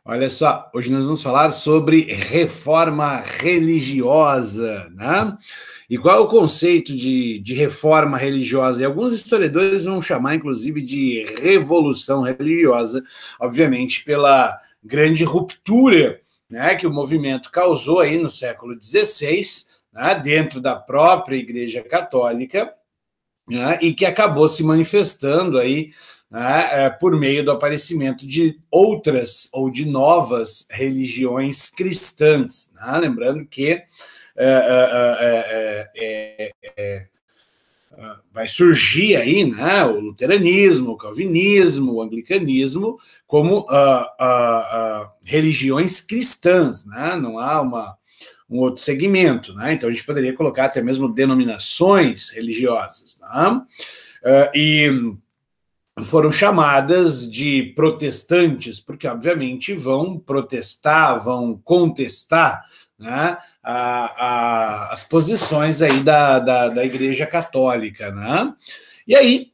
Olha só, hoje nós vamos falar sobre reforma religiosa, né? E qual é o conceito de reforma religiosa? E alguns historiadores vão chamar, inclusive, de revolução religiosa, obviamente, pela grande ruptura, né, que o movimento causou aí no século XVI, né, dentro da própria Igreja Católica, né, e que acabou se manifestando aí, né, por meio do aparecimento de outras ou de novas religiões cristãs, né? Lembrando que vai surgir aí, né, o luteranismo, o calvinismo, o anglicanismo como religiões cristãs, né? Não há um outro segmento, né? Então a gente poderia colocar até mesmo denominações religiosas, né? E foram chamadas de protestantes, porque obviamente vão protestar, vão contestar, né, as posições aí da Igreja Católica, né? E aí,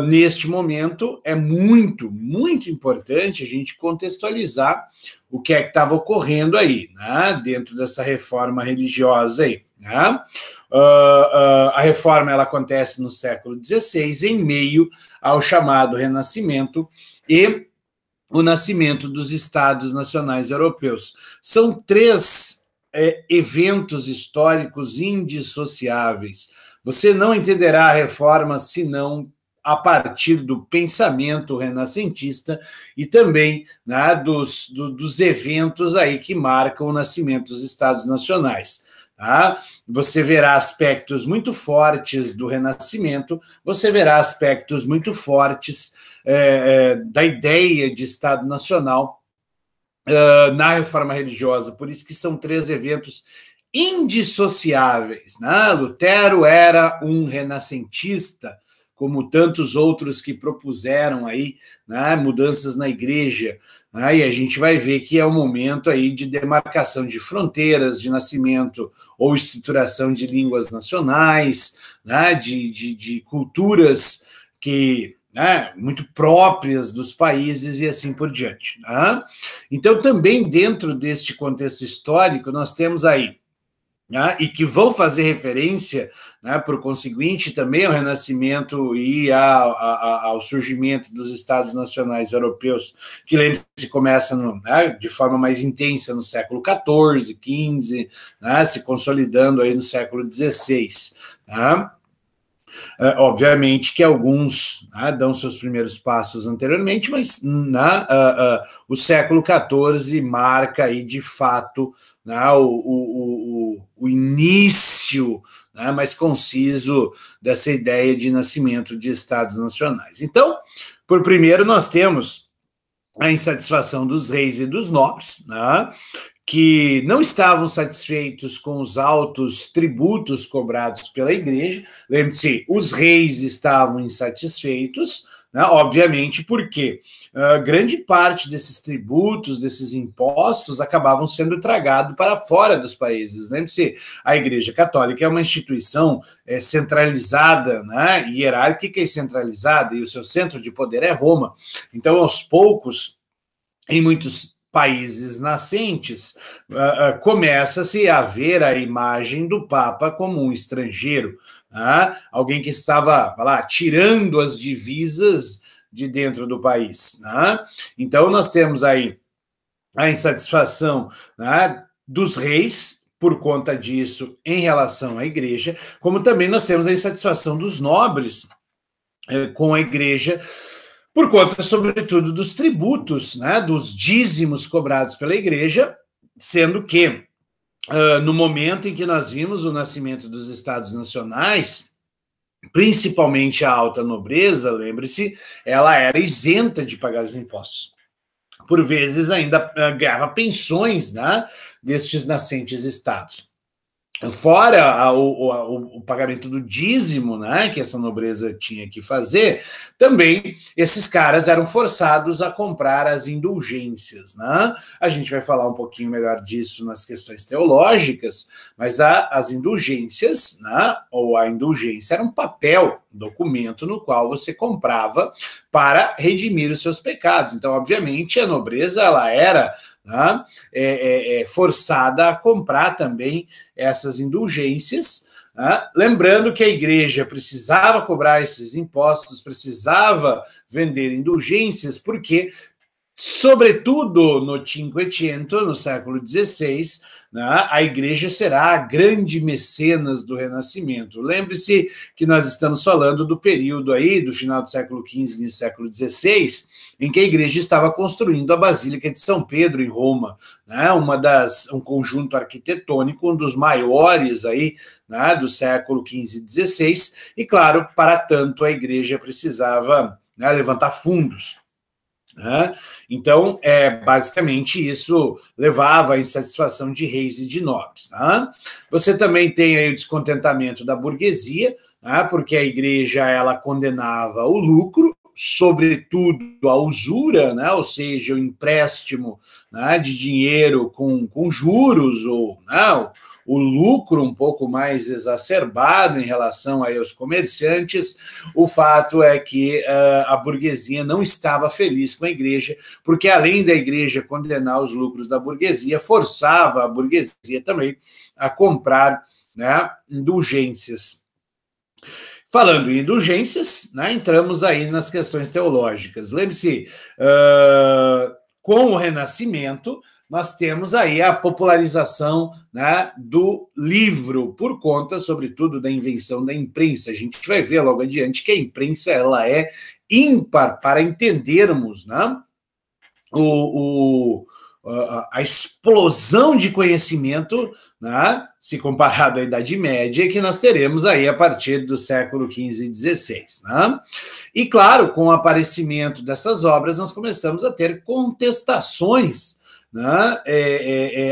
neste momento, é muito, muito importante a gente contextualizar o que é que estava ocorrendo aí, né, dentro dessa reforma religiosa aí, né? A reforma ela acontece no século XVI, em meio ao chamado Renascimento e o nascimento dos Estados Nacionais Europeus. São três eventos históricos indissociáveis. Você não entenderá a reforma senão a partir do pensamento renascentista e também, né, dos eventos aí que marcam o nascimento dos Estados Nacionais. Tá? Você verá aspectos muito fortes do Renascimento, você verá aspectos muito fortes da ideia de Estado Nacional na reforma religiosa. Por isso que são três eventos indissociáveis, né? Lutero era um renascentista, como tantos outros que propuseram aí, né, mudanças na igreja, né? E a gente vai ver que é um momento aí de demarcação de fronteiras, de nascimento ou estruturação de línguas nacionais, né, de culturas que, né, muito próprias dos países e assim por diante, né? Então, também dentro deste contexto histórico, nós temos aí, né, e que vão fazer referência, né, por conseguinte, também ao Renascimento e ao surgimento dos Estados Nacionais Europeus, que lembre-se, começa né, de forma mais intensa no século XIV, XV, né, se consolidando aí no século XVI. Né? Obviamente que alguns, né, dão seus primeiros passos anteriormente, mas o século XIV marca aí, de fato, né, o início, né, mais conciso dessa ideia de nascimento de Estados nacionais. Então, por primeiro, nós temos a insatisfação dos reis e dos nobres, né, que não estavam satisfeitos com os altos tributos cobrados pela igreja. Lembre-se, os reis estavam insatisfeitos, né, obviamente, porque grande parte desses tributos, desses impostos, acabavam sendo tragados para fora dos países. Lembre-se, a Igreja Católica é uma instituição centralizada, né, hierárquica e centralizada, e o seu centro de poder é Roma. Então, aos poucos, em muitos países nascentes, começa-se a ver a imagem do Papa como um estrangeiro, alguém que estava lá, tirando as divisas de dentro do país. Então, nós temos aí a insatisfação, dos reis, por conta disso, em relação à igreja, como também nós temos a insatisfação dos nobres com a igreja, por conta, sobretudo, dos tributos, né, dos dízimos cobrados pela igreja, sendo que, no momento em que nós vimos o nascimento dos Estados Nacionais, principalmente a alta nobreza, lembre-se, ela era isenta de pagar os impostos. Por vezes ainda ganhava pensões, né, destes nascentes estados. fora o pagamento do dízimo, né, que essa nobreza tinha que fazer, também esses caras eram forçados a comprar as indulgências, né? A gente vai falar um pouquinho melhor disso nas questões teológicas, mas as indulgências, né, ou a indulgência era um papel, um documento no qual você comprava para redimir os seus pecados. Então, obviamente, a nobreza ela era, né, forçada a comprar também essas indulgências, né? Lembrando que a igreja precisava cobrar esses impostos, precisava vender indulgências, porque, sobretudo no Cinquecento, no século XVI, né, a igreja será a grande mecenas do Renascimento. Lembre-se que nós estamos falando do período aí, do final do século XV e do século XVI, em que a igreja estava construindo a Basílica de São Pedro, em Roma, né, um conjunto arquitetônico, um dos maiores aí, né, do século XV e XVI, e claro, para tanto a igreja precisava, né, levantar fundos. Então, basicamente, isso levava à insatisfação de reis e de nobres. Tá? Você também tem aí o descontentamento da burguesia, tá? Porque a igreja ela condenava o lucro, sobretudo a usura, né? Ou seja, o empréstimo, né, de dinheiro com juros, ou não, o lucro um pouco mais exacerbado em relação aí aos comerciantes. O fato é que a burguesia não estava feliz com a igreja, porque além da igreja condenar os lucros da burguesia, forçava a burguesia também a comprar, né, indulgências. Falando em indulgências, né, entramos aí nas questões teológicas. Lembre-se, com o Renascimento, nós temos aí a popularização, né, do livro, por conta, sobretudo, da invenção da imprensa. A gente vai ver logo adiante que a imprensa ela é ímpar para entendermos, né, a explosão de conhecimento, né, se comparado à Idade Média, que nós teremos aí a partir do século XV e XVI. Né? E, claro, com o aparecimento dessas obras, nós começamos a ter contestações, né,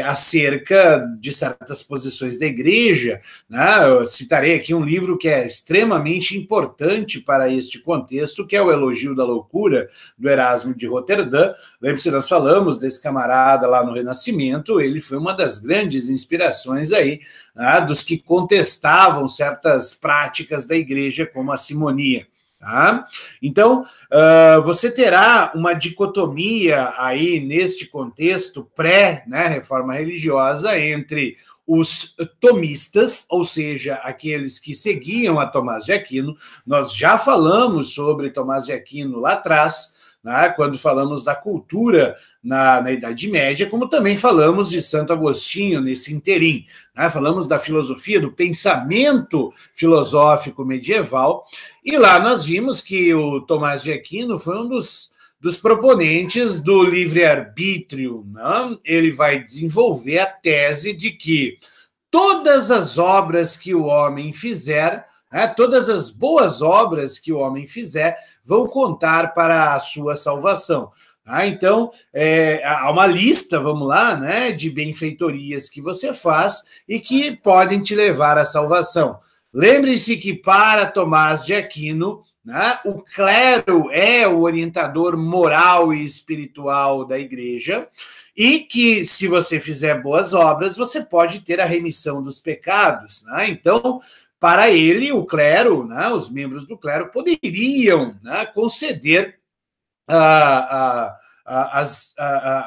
acerca de certas posições da igreja. Né? Eu citarei aqui um livro que é extremamente importante para este contexto, que é o Elogio da Loucura, do Erasmo de Roterdã. Lembre-se, nós falamos desse camarada lá no Renascimento, ele foi uma das grandes inspirações aí, né, dos que contestavam certas práticas da igreja, como a simonia. Tá? Então, você terá uma dicotomia aí neste contexto pré-reforma religiosa entre os tomistas, ou seja, aqueles que seguiam a Tomás de Aquino. Nós já falamos sobre Tomás de Aquino lá atrás, né, quando falamos da cultura na Idade Média, como também falamos de Santo Agostinho nesse interim. Né, falamos da filosofia, do pensamento filosófico medieval, e lá nós vimos que o Tomás de Aquino foi um dos proponentes do livre-arbítrio. Né? Ele vai desenvolver a tese de que todas as obras que o homem fizer, né, todas as boas obras que o homem fizer, vão contar para a sua salvação. Então, há uma lista, vamos lá, né, de benfeitorias que você faz e que podem te levar à salvação. Lembre-se que para Tomás de Aquino, né, o clero é o orientador moral e espiritual da igreja, e que se você fizer boas obras, você pode ter a remissão dos pecados. Né? Então, para ele, o clero, né, os membros do clero poderiam, né, conceder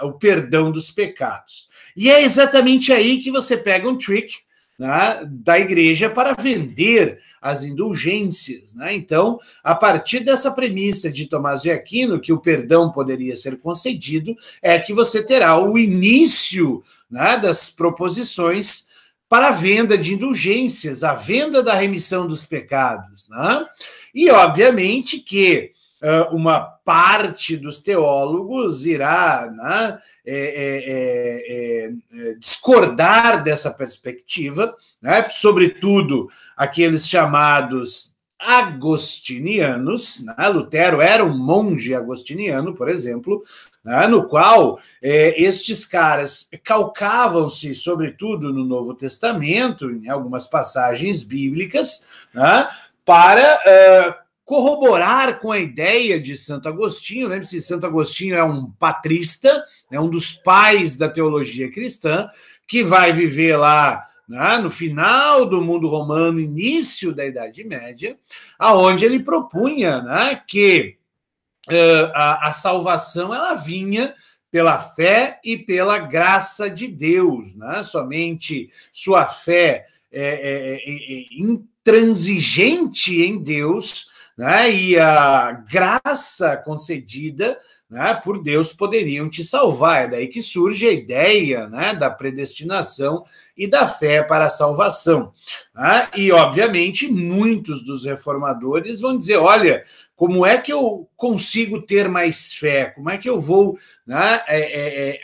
o perdão dos pecados. E é exatamente aí que você pega um trick, né, da igreja para vender as indulgências. Né? Então, a partir dessa premissa de Tomás de Aquino, que o perdão poderia ser concedido, é que você terá o início, né, das proposições para a venda de indulgências, a venda da remissão dos pecados. Né? E, obviamente, que uma parte dos teólogos irá, né, discordar dessa perspectiva, né, sobretudo aqueles chamados agostinianos, né? Lutero era um monge agostiniano, por exemplo, né? No qual estes caras calcavam-se, sobretudo no Novo Testamento, em algumas passagens bíblicas, né? Para corroborar com a ideia de Santo Agostinho. Lembre-se, Santo Agostinho é um patrista, é um dos pais da teologia cristã, que vai viver lá no final do mundo romano, início da Idade Média, aonde ele propunha que a salvação ela vinha pela fé e pela graça de Deus, né? Somente sua fé intransigente em Deus, né? E a graça concedida, né, por Deus poderiam te salvar. É daí que surge a ideia, né, da predestinação e da fé para a salvação. Né? E, obviamente, muitos dos reformadores vão dizer, olha, como é que eu consigo ter mais fé? Como é que eu vou, né,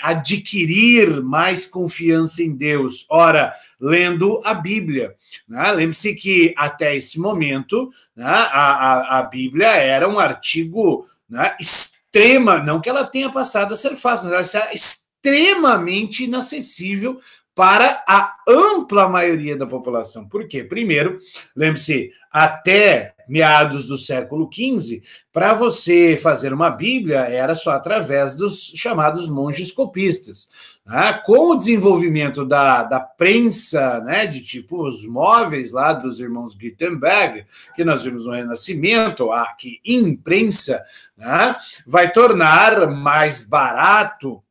adquirir mais confiança em Deus? Ora, lendo a Bíblia. Né? Lembre-se que, até esse momento, né, a Bíblia era um artigo, né, extrema, não que ela tenha passado a ser fácil, mas ela está extremamente inacessível para a ampla maioria da população. Por quê? Primeiro, lembre-se, até meados do século XV, para você fazer uma Bíblia, era só através dos chamados monges copistas. Com o desenvolvimento da prensa, né, de tipos móveis lá dos irmãos Gutenberg, que nós vimos no Renascimento, que imprensa, né, vai tornar mais barato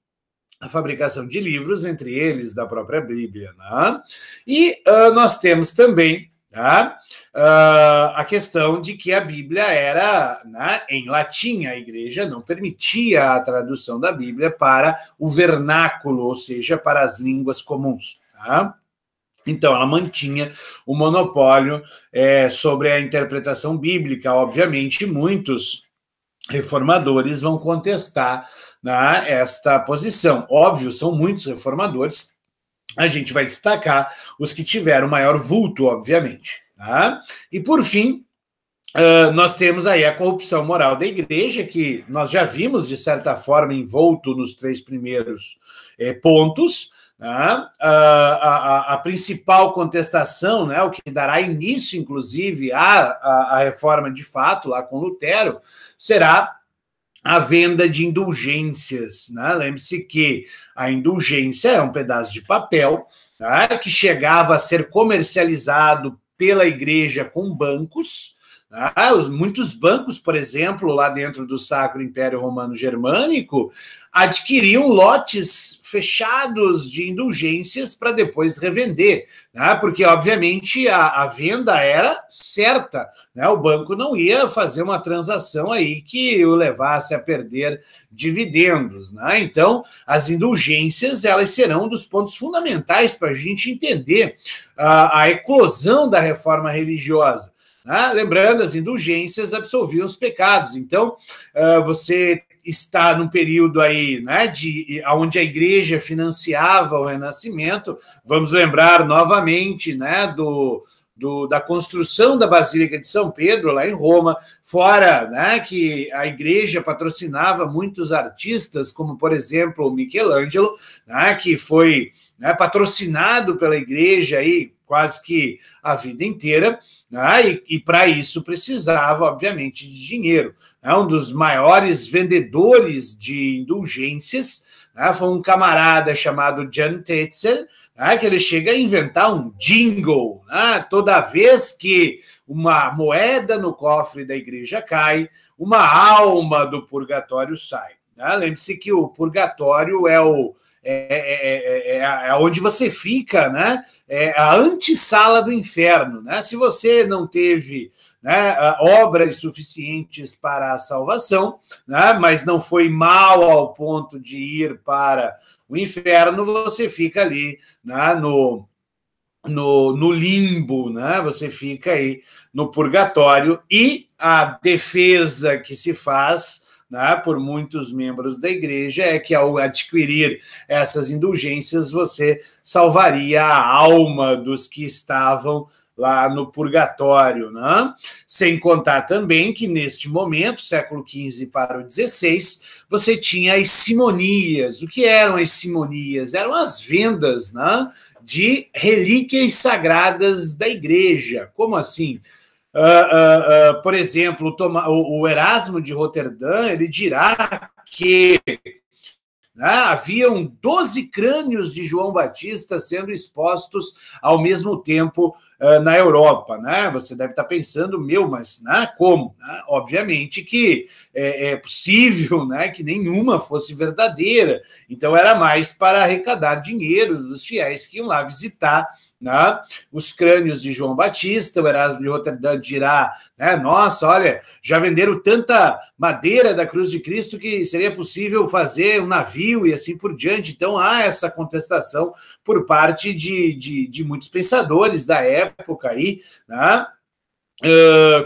a fabricação de livros, entre eles da própria Bíblia. Né? E nós temos também a questão de que a Bíblia era, né, em latim. A igreja não permitia a tradução da Bíblia para o vernáculo, ou seja, para as línguas comuns. Tá? Então, ela mantinha o monopólio sobre a interpretação bíblica. Obviamente, muitos reformadores vão contestar, né, esta posição. Óbvio, são muitos reformadores. A gente vai destacar os que tiveram maior vulto, obviamente. Tá? E, por fim, nós temos aí a corrupção moral da igreja, que nós já vimos, de certa forma, envolto nos 3 primeiros pontos. A principal contestação, né, o que dará início, inclusive, à reforma de fato, lá com Lutero, será a venda de indulgências. Né? Lembre-se que a indulgência é um pedaço de papel, né, que chegava a ser comercializado pela igreja com bancos. Muitos bancos, por exemplo, lá dentro do Sacro Império Romano Germânico, adquiriam lotes fechados de indulgências para depois revender, né? Porque, obviamente, a venda era certa, né? O banco não ia fazer uma transação aí que o levasse a perder dividendos. Né? Então, as indulgências elas serão um dos pontos fundamentais para a gente entender a eclosão da reforma religiosa. Lembrando, as indulgências absolviam os pecados. Então, você está num período aí, né, onde a igreja financiava o Renascimento. Vamos lembrar novamente, né, da construção da Basílica de São Pedro, lá em Roma, fora, né, que a igreja patrocinava muitos artistas, como, por exemplo, o Michelangelo, né, que foi, né, patrocinado pela igreja aí quase que a vida inteira, né, e para isso precisava, obviamente, de dinheiro. Um dos maiores vendedores de indulgências, né, foi um camarada chamado Jan Tetzel, que ele chega a inventar um jingle, né? Toda vez que uma moeda no cofre da igreja cai, uma alma do purgatório sai. Né? Lembre-se que o purgatório é onde você fica, né? É a antessala do inferno. Né? Se você não teve, né, obras suficientes para a salvação, né, mas não foi mal ao ponto de ir para o inferno, você fica ali, né, no limbo, né? Você fica aí no purgatório, e a defesa que se faz, né, por muitos membros da igreja é que, ao adquirir essas indulgências, você salvaria a alma dos que estavam lá no purgatório, né? Sem contar também que neste momento, século XV para o XVI, você tinha as simonias. O que eram as simonias? Eram as vendas, né, de relíquias sagradas da igreja. Como assim? Por exemplo, o Erasmo de Roterdã, ele dirá que haviam 12 crânios de João Batista sendo expostos ao mesmo tempo na Europa, né? Você deve estar pensando, mas como? Obviamente que é possível, né, que nenhuma fosse verdadeira. Então era mais para arrecadar dinheiro dos fiéis que iam lá visitar, né, os crânios de João Batista. O Erasmo de Roterdã dirá, né, nossa, olha, já venderam tanta madeira da cruz de Cristo que seria possível fazer um navio e assim por diante. Então há essa contestação por parte de muitos pensadores da época aí, né?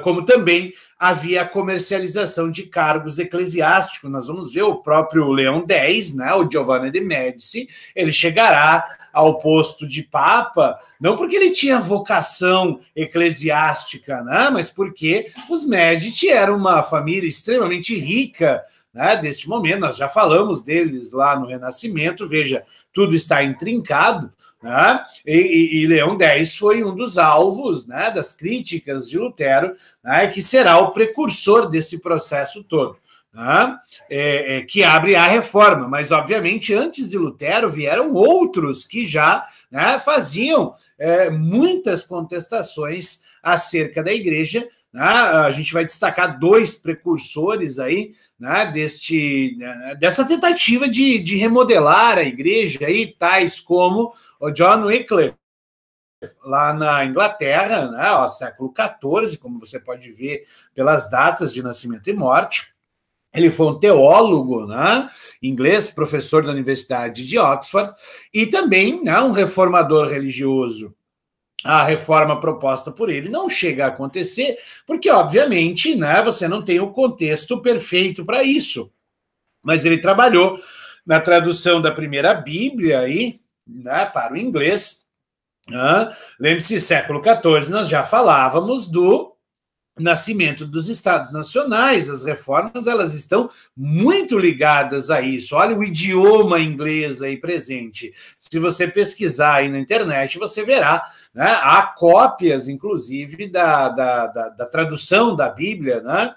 Como também havia a comercialização de cargos eclesiásticos. Nós vamos ver o próprio Leão X, né, o Giovanni de Médici, ele chegará ao posto de papa, não porque ele tinha vocação eclesiástica, né, mas porque os Médici eram uma família extremamente rica, né, deste momento. Nós já falamos deles lá no Renascimento, veja, tudo está intrincado, né? E Leão X foi um dos alvos, né, das críticas de Lutero, né, que será o precursor desse processo todo, né, que abre a reforma. Mas, obviamente, antes de Lutero vieram outros que já, né, faziam muitas contestações acerca da igreja. A gente vai destacar dois precursores aí, né, dessa tentativa de remodelar a igreja, aí, tais como o John Wycliffe, lá na Inglaterra, né, século XIV, como você pode ver pelas datas de nascimento e morte. Ele foi um teólogo, né, inglês, professor da Universidade de Oxford, e também, né, um reformador religioso. A reforma proposta por ele não chega a acontecer, porque, obviamente, né, você não tem o contexto perfeito para isso. Mas ele trabalhou na tradução da primeira Bíblia aí, né, para o inglês. Lembre-se, século XIV, nós já falávamos do nascimento dos Estados Nacionais. As reformas, elas estão muito ligadas a isso. Olha o idioma inglês aí presente. Se você pesquisar aí na internet, você verá, né, há cópias, inclusive, da tradução da Bíblia, né,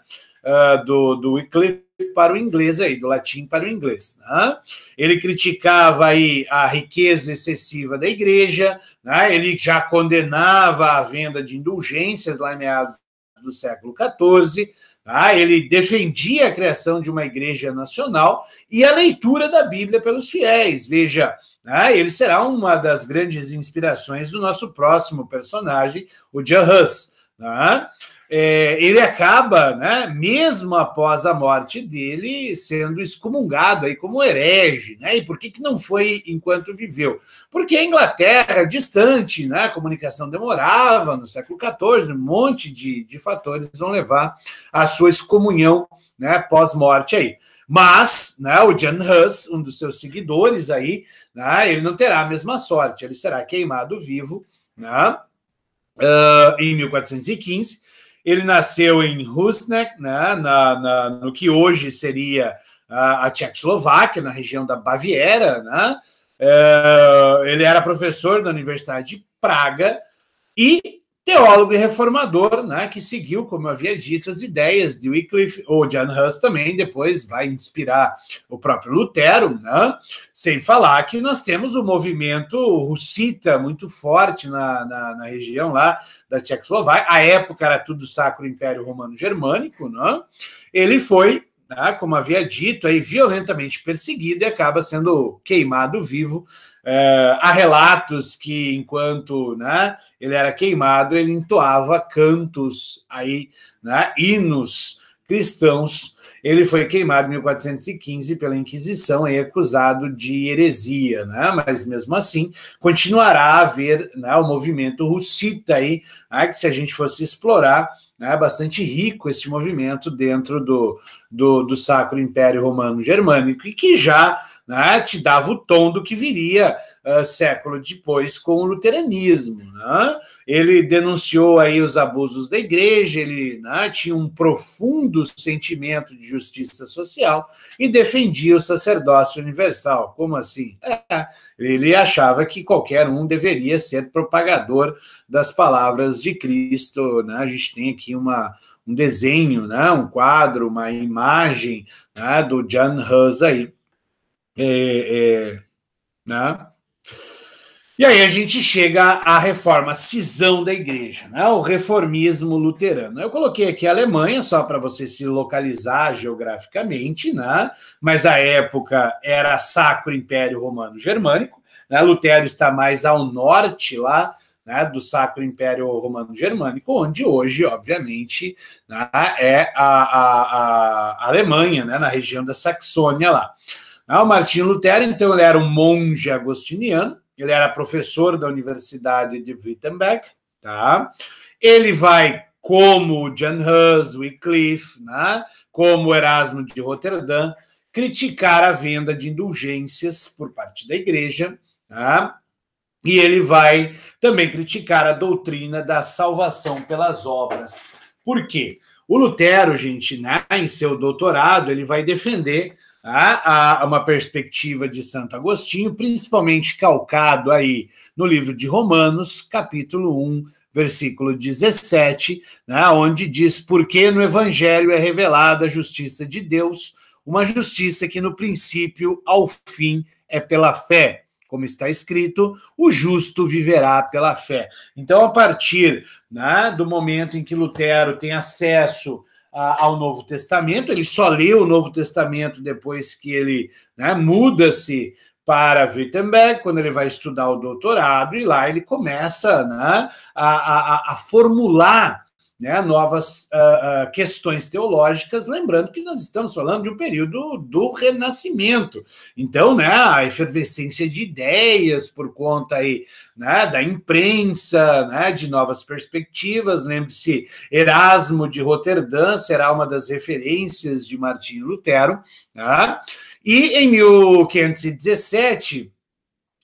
do Wycliffe para o inglês aí, do latim para o inglês, né? Ele criticava aí a riqueza excessiva da igreja, né? Ele já condenava a venda de indulgências lá em meados do século XIV, tá? Ele defendia a criação de uma igreja nacional e a leitura da Bíblia pelos fiéis. Veja, né? Ele será uma das grandes inspirações do nosso próximo personagem, o John Huss, né? Ele acaba, né, mesmo após a morte dele, sendo excomungado aí como herege, né? E por que não foi enquanto viveu? Porque a Inglaterra, distante, né, a comunicação demorava no século XIV, um monte de fatores vão levar à sua excomunhão, né, pós-morte aí. Mas, né, o John Huss, um dos seus seguidores aí, né, ele não terá a mesma sorte, ele será queimado vivo, né, em 1415. Ele nasceu em Husinec, né, no que hoje seria a Tchecoslováquia, na região da Baviera, né? Ele era professor da Universidade de Praga e teólogo e reformador, né, que seguiu, como eu havia dito, as ideias de Wycliffe. O John Huss também depois vai inspirar o próprio Lutero, né? Sem falar que nós temos o movimento russita muito forte na região lá da Tchecoslováquia. A época era tudo Sacro Império Romano Germânico, né? Ele foi, né, como havia dito, aí, violentamente perseguido e acaba sendo queimado vivo. Há relatos que, enquanto, né, ele era queimado, ele entoava cantos, aí, né, hinos cristãos. Ele foi queimado em 1415 pela Inquisição, aí, acusado de heresia, né? Mas mesmo assim continuará a haver, né, o movimento russita aí, né, que se a gente fosse explorar, né, é bastante rico esse movimento dentro do Sacro Império Romano Germânico, e que já, né, te dava o tom do que viria século depois com o luteranismo. Né? Ele denunciou aí os abusos da igreja, ele, né, tinha um profundo sentimento de justiça social e defendia o sacerdócio universal. Como assim? Ele achava que qualquer um deveria ser propagador das palavras de Cristo. Né? A gente tem aqui um desenho, né, um quadro, uma imagem, né, do John Hus aí. Né? E aí a gente chega à reforma, à cisão da igreja, né? O reformismo luterano. Eu coloquei aqui a Alemanha, só para você se localizar geograficamente, né? Mas a época era Sacro Império Romano Germânico, né? Lutero está mais ao norte lá, né, do Sacro Império Romano Germânico, onde hoje, obviamente, né, é a Alemanha, né, na região da Saxônia lá. O Martinho Lutero, então, ele era um monge agostiniano, ele era professor da Universidade de Wittenberg, tá? Ele vai, como John Hus, Wycliffe, né, como Erasmo de Roterdã, criticar a venda de indulgências por parte da igreja, tá? E ele vai também criticar a doutrina da salvação pelas obras. Por quê? O Lutero, gente, né, em seu doutorado, ele vai defender uma perspectiva de Santo Agostinho, principalmente calcado aí no livro de Romanos, capítulo 1, versículo 17, né, onde diz: porque no Evangelho é revelada a justiça de Deus, uma justiça que no princípio ao fim é pela fé. Como está escrito, o justo viverá pela fé. Então, a partir, né, do momento em que Lutero tem acesso ao Novo Testamento, ele só lê o Novo Testamento depois que ele, né, muda-se para Wittenberg, quando ele vai estudar o doutorado, e lá ele começa, né, a formular, né, novas questões teológicas, lembrando que nós estamos falando de um período do Renascimento. Então, né, a efervescência de ideias por conta aí, né, da imprensa, né, de novas perspectivas. Lembre-se, Erasmo de Roterdã será uma das referências de Martinho Lutero. Né? E em 1517,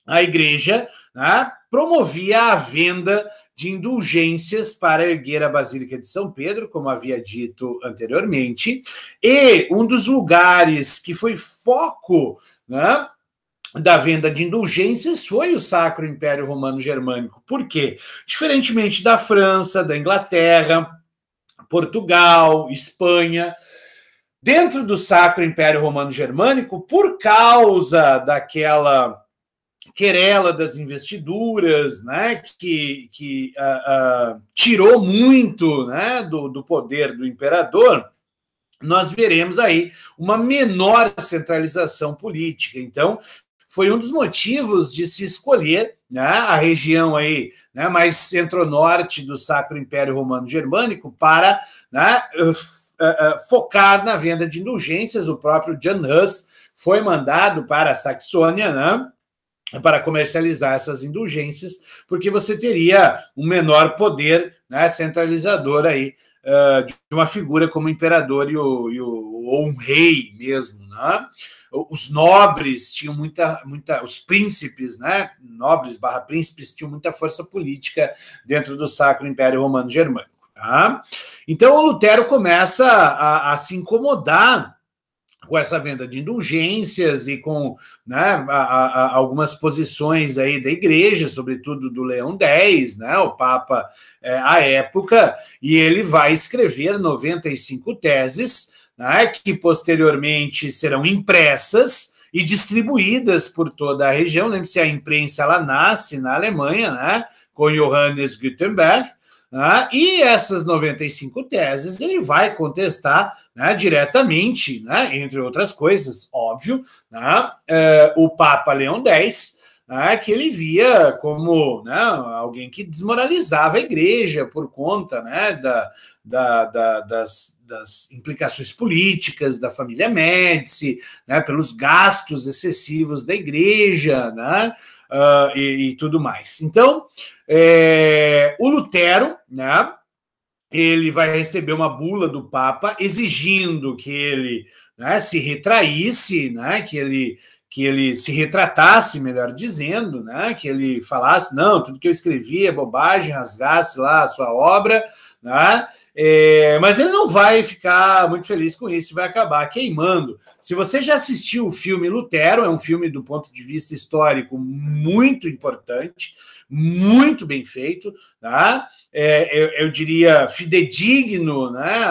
a igreja, né, promovia a venda de indulgências para erguer a Basílica de São Pedro, como havia dito anteriormente, e um dos lugares que foi foco, né, da venda de indulgências foi o Sacro Império Romano Germânico. Por quê? Diferentemente da França, da Inglaterra, Portugal, Espanha, dentro do Sacro Império Romano Germânico, por causa daquela querela das investiduras, né, que tirou muito, né, do poder do imperador, nós veremos aí uma menor centralização política. Então, foi um dos motivos de se escolher, né, a região aí, né, mais centro-norte do Sacro Império Romano Germânico para, né, focar na venda de indulgências. O próprio John Hus foi mandado para a Saxônia, né, para comercializar essas indulgências, porque você teria um menor poder, né, centralizador aí, de uma figura como o imperador ou um rei mesmo. Né? Os nobres tinham muita, os príncipes, né, nobres / príncipes, tinham muita força política dentro do Sacro Império Romano Germânico. Tá? Então, o Lutero começa a se incomodar com essa venda de indulgências e com, né, algumas posições aí da igreja, sobretudo do Leão X, né, o Papa à época, e ele vai escrever 95 teses, né, que posteriormente serão impressas e distribuídas por toda a região. Lembre-se, a imprensa ela nasce na Alemanha, né, com Johannes Gutenberg, e essas 95 teses ele vai contestar, né, diretamente, né, entre outras coisas, óbvio, né, o Papa Leão X, né, que ele via como, né, alguém que desmoralizava a igreja por conta, né, das implicações políticas da família Médici, né, pelos gastos excessivos da igreja, né, e tudo mais. Então, o Lutero, né, ele vai receber uma bula do Papa exigindo que ele, né, se retraísse, né, que que ele se retratasse, melhor dizendo, né, que ele falasse, não, tudo que eu escrevi é bobagem, rasgasse lá a sua obra, né, mas ele não vai ficar muito feliz com isso, vai acabar queimando. Se você já assistiu o filme Lutero, é um filme do ponto de vista histórico muito importante, muito bem feito, tá? Eu diria fidedigno, né,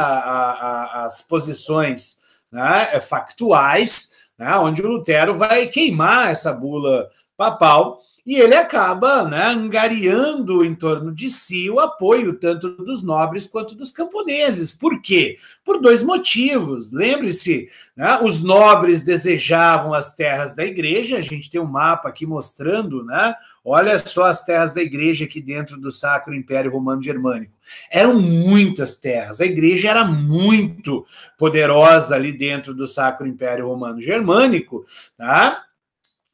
as posições, né, factuais, né, onde o Lutero vai queimar essa bula papal e ele acaba, né, angariando em torno de si o apoio tanto dos nobres quanto dos camponeses. Por quê? Por dois motivos. Lembre-se, né, os nobres desejavam as terras da igreja, a gente tem um mapa aqui mostrando, né, olha só as terras da igreja aqui dentro do Sacro Império Romano Germânico. Eram muitas terras, a igreja era muito poderosa ali dentro do Sacro Império Romano Germânico, tá?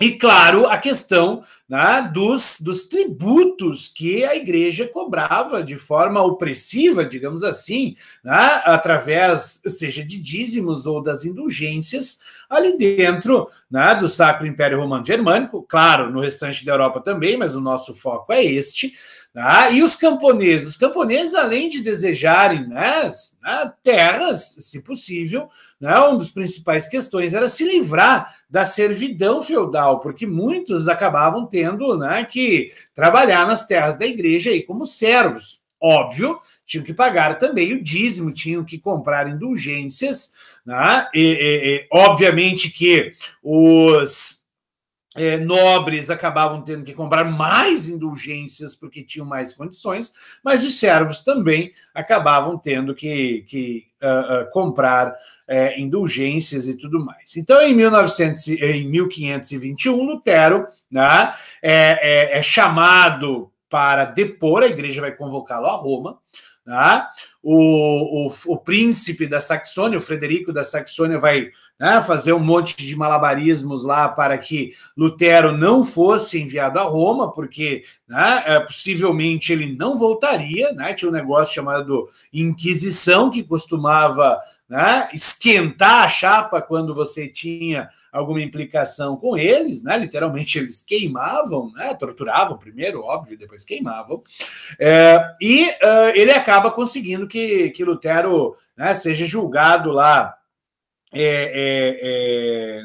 E, claro, a questão, né, dos tributos que a igreja cobrava de forma opressiva, digamos assim, né, através, seja de dízimos ou das indulgências, ali dentro, né, do Sacro Império Romano Germânico, claro, no restante da Europa também, mas o nosso foco é este. Tá? E os camponeses, além de desejarem, né, terras, se possível, né, uma das principais questões era se livrar da servidão feudal, porque muitos acabavam tendo, né, que trabalhar nas terras da igreja aí como servos. Óbvio, tinham que pagar também o dízimo, tinham que comprar indulgências, né, obviamente que os nobres acabavam tendo que comprar mais indulgências porque tinham mais condições, mas os servos também acabavam tendo que comprar indulgências e tudo mais. Então, em 1521, Lutero, né, é chamado para depor, a igreja vai convocá-lo a Roma, né, o príncipe da Saxônia, o Frederico da Saxônia, vai, né, fazer um monte de malabarismos lá para que Lutero não fosse enviado a Roma, porque, né, possivelmente ele não voltaria, né, tinha um negócio chamado Inquisição, que costumava, né, esquentar a chapa quando você tinha alguma implicação com eles, né, literalmente eles queimavam, né, torturavam primeiro, óbvio, depois queimavam, ele acaba conseguindo que Lutero, né, seja julgado lá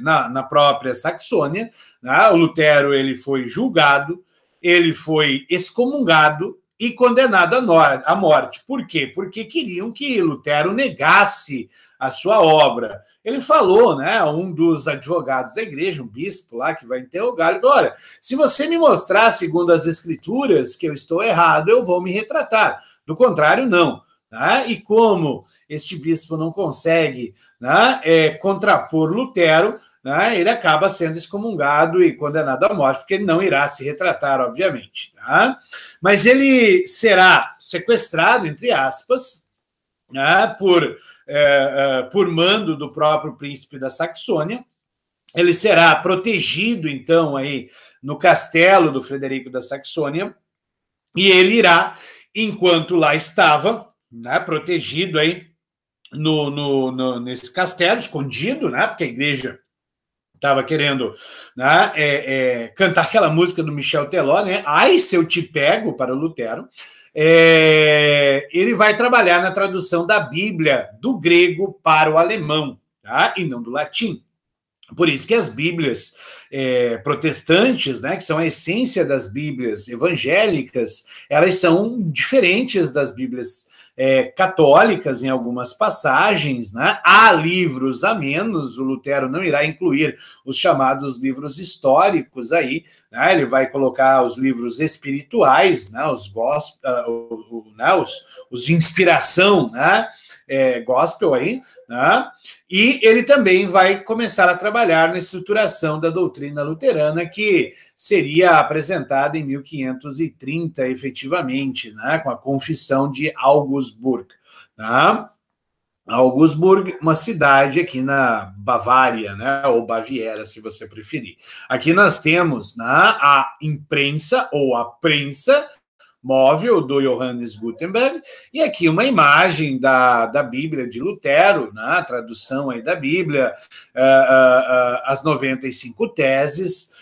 na própria Saxônia, né? O Lutero ele foi julgado, ele foi excomungado e condenado à morte. Por quê? Porque queriam que Lutero negasse a sua obra. Ele falou, né, um dos advogados da igreja, um bispo lá que vai interrogar, ele falou, olha, se você me mostrar, segundo as escrituras, que eu estou errado, eu vou me retratar. Do contrário, não. Né? E como este bispo não consegue, né, contrapor Lutero, né, ele acaba sendo excomungado e condenado à morte, porque ele não irá se retratar, obviamente. Tá? Mas ele será sequestrado, entre aspas, né, por mando do próprio príncipe da Saxônia. Ele será protegido, então, aí no castelo do Frederico da Saxônia, e ele irá, enquanto lá estava, né, protegido aí nesse castelo, escondido, né, porque a igreja estava querendo, né, cantar aquela música do Michel Teló, né, Ai, se eu te pego, para o Lutero. Ele vai trabalhar na tradução da Bíblia do grego para o alemão, tá, e não do latim. Por isso que as Bíblias protestantes, né, que são a essência das Bíblias evangélicas, elas são diferentes das Bíblias católicas em algumas passagens, né? Há livros a menos, o Lutero não irá incluir os chamados livros históricos aí, né? Ele vai colocar os livros espirituais, né? Os de inspiração, né? Gospel aí, né? E ele também vai começar a trabalhar na estruturação da doutrina luterana, que seria apresentada em 1530, efetivamente, né? Com a Confissão de Augsburg. Né? Augsburg, uma cidade aqui na Bavária, né? Ou Baviera, se você preferir. Aqui nós temos, né, a imprensa ou a prensa, móvel do Johannes Gutenberg, e aqui uma imagem da Bíblia de Lutero, né, a tradução aí da Bíblia, as 95 teses,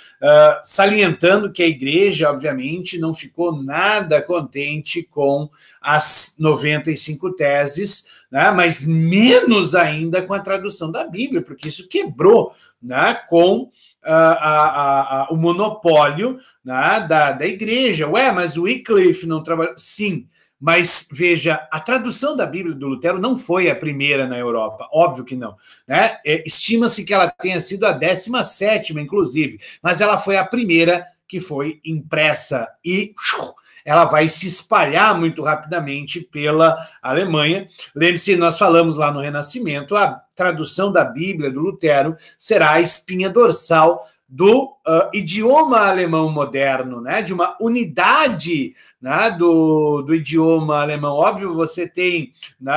salientando que a igreja, obviamente, não ficou nada contente com as 95 teses, né, mas menos ainda com a tradução da Bíblia, porque isso quebrou, né, com o monopólio, né, da igreja. Ué, mas o Wycliffe não trabalhou? Sim, mas veja, a tradução da Bíblia do Lutero não foi a primeira na Europa, óbvio que não, né? Estima-se que ela tenha sido a 17ª, inclusive, mas ela foi a primeira que foi impressa e ela vai se espalhar muito rapidamente pela Alemanha. Lembre-se, nós falamos lá no Renascimento, a tradução da Bíblia do Lutero será a espinha dorsal do idioma alemão moderno, né? De uma unidade, né, do idioma alemão. Óbvio, você tem, né,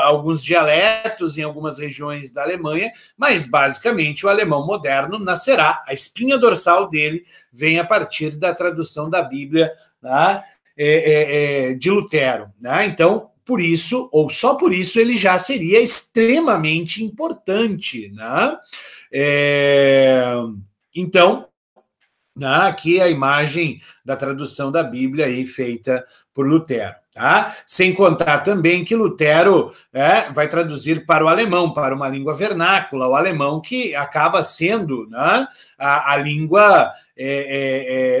alguns dialetos em algumas regiões da Alemanha, mas basicamente o alemão moderno nascerá, a espinha dorsal dele vem a partir da tradução da Bíblia, né, de Lutero, né? Então, por isso, ou só por isso, ele já seria extremamente importante, né? Então, aqui a imagem da tradução da Bíblia aí feita por Lutero, tá? Sem contar também que Lutero vai traduzir para o alemão, para uma língua vernácula, o alemão que acaba sendo, né, a língua